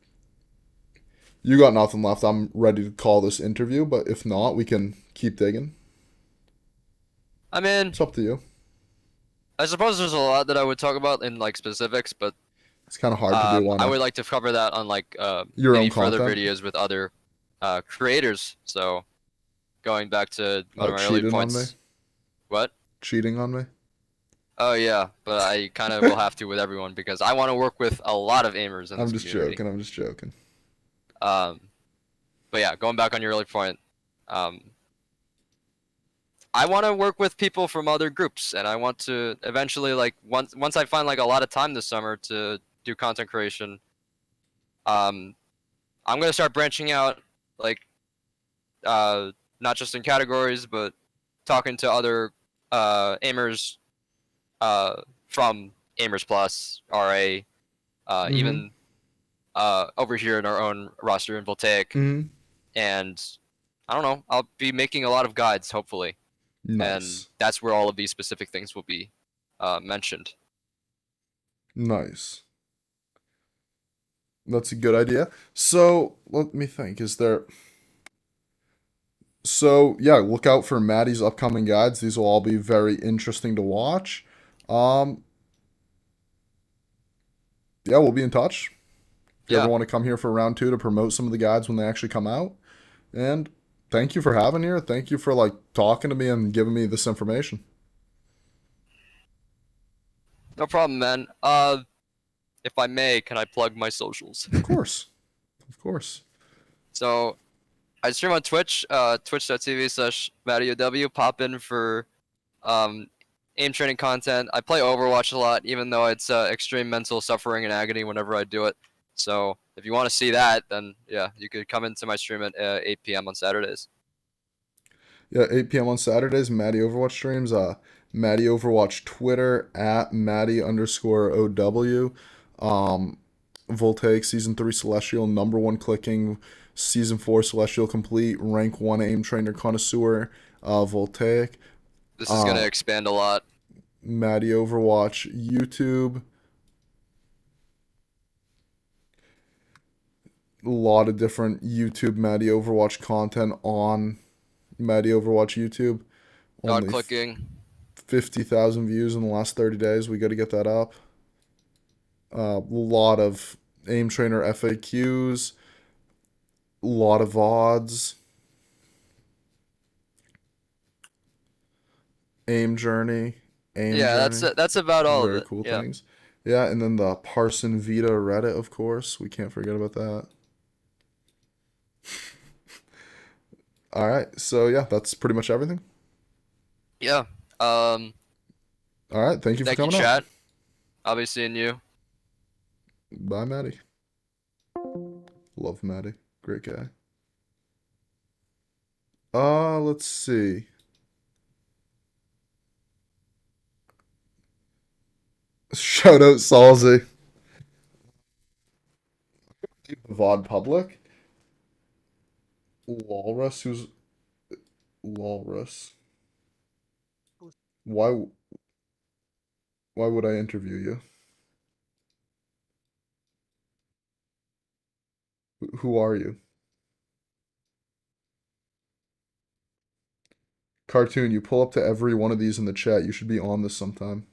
A: you got nothing left, I'm ready to call this interview. But if not, we can keep digging.
B: I mean,
A: It's up to you.
B: I suppose there's a lot that I would talk about in like specifics, but
A: It's kind of hard to do on
B: I would like to cover that on like
A: your own
B: maybe further
A: content.
B: videos with other creators. So going back to one of my earlier
A: Cheating on me.
B: points, what?
A: Cheating on me.
B: Oh yeah, but I kind of will have to with everyone because I want to work with a lot of aimers in
A: I'm
B: this
A: just
B: community.
A: joking. I'm just joking.
B: Um, but yeah, going back on your earlier point, um, I want to work with people from other groups, and I want to eventually like once I find like a lot of time this summer to do content creation, um, I'm gonna start branching out, like not just in categories, but talking to other aimers from Aimers Plus, RA,
A: Mm-hmm.
B: even over here in our own roster in Voltaic,
A: Mm-hmm.
B: and I don't know. I'll be making a lot of guides, hopefully, and
A: Nice.
B: that's where all of these specific things will be mentioned.
A: Nice. That's a good idea. So let me think. Is there? So yeah, look out for Maddie's upcoming guides. These will all be very interesting to watch. Um, yeah, we'll be in touch. If you ever
B: Yeah,
A: want to come here for round two to promote some of the guides when they actually come out. And thank you for having here. Thank you for like talking to me and giving me this information.
B: no problem, man. If I may, can I plug my socials?
A: Of course. Of course.
B: So I stream on Twitch, twitch.tv/MattyOW. Pop in for um, aim training content. I play Overwatch a lot, even though it's extreme mental suffering and agony whenever I do it. So if you want to see that, then yeah, you could come into my stream at 8 p.m. on Saturdays.
A: Yeah, 8 p.m. on Saturdays, Matty Overwatch streams. Matty Overwatch Twitter at Matty underscore OW. Um, Voltaic Season 3 Celestial, number one clicking. Season 4 Celestial complete. Rank 1 aim trainer connoisseur. Voltaic.
B: This is gonna
A: Uh,
B: expand a lot.
A: Matty Overwatch YouTube. A lot of different YouTube Matty Overwatch content on Matty Overwatch YouTube.
B: God
A: Only
B: clicking.
A: 50,000 views in the last 30 days. We got to get that up. A lot of aim trainer FAQs, a lot of VODs, aim journey, aim
B: Yeah,
A: journey.
B: that's about all of
A: Very
B: it.
A: cool
B: Yeah.
A: things. Yeah, and then the Parson Vita Reddit, of course. We can't forget about that. All right. So, yeah, that's pretty much everything.
B: Yeah. Um,
A: All right. Thank you for
B: Thank you,
A: coming out.
B: chat. I'll be seeing you.
A: Bye, Maddie. Love Maddie. Great guy. Let's see. Shout out Salzy. Keep the VOD public. Walrus, who's Walrus? Why why would I interview you? Who are you? Cartoon, you pull up to every one of these in the chat. You should be on this sometime.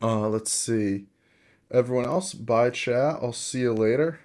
A: Let's see. Everyone else, bye chat. I'll see you later.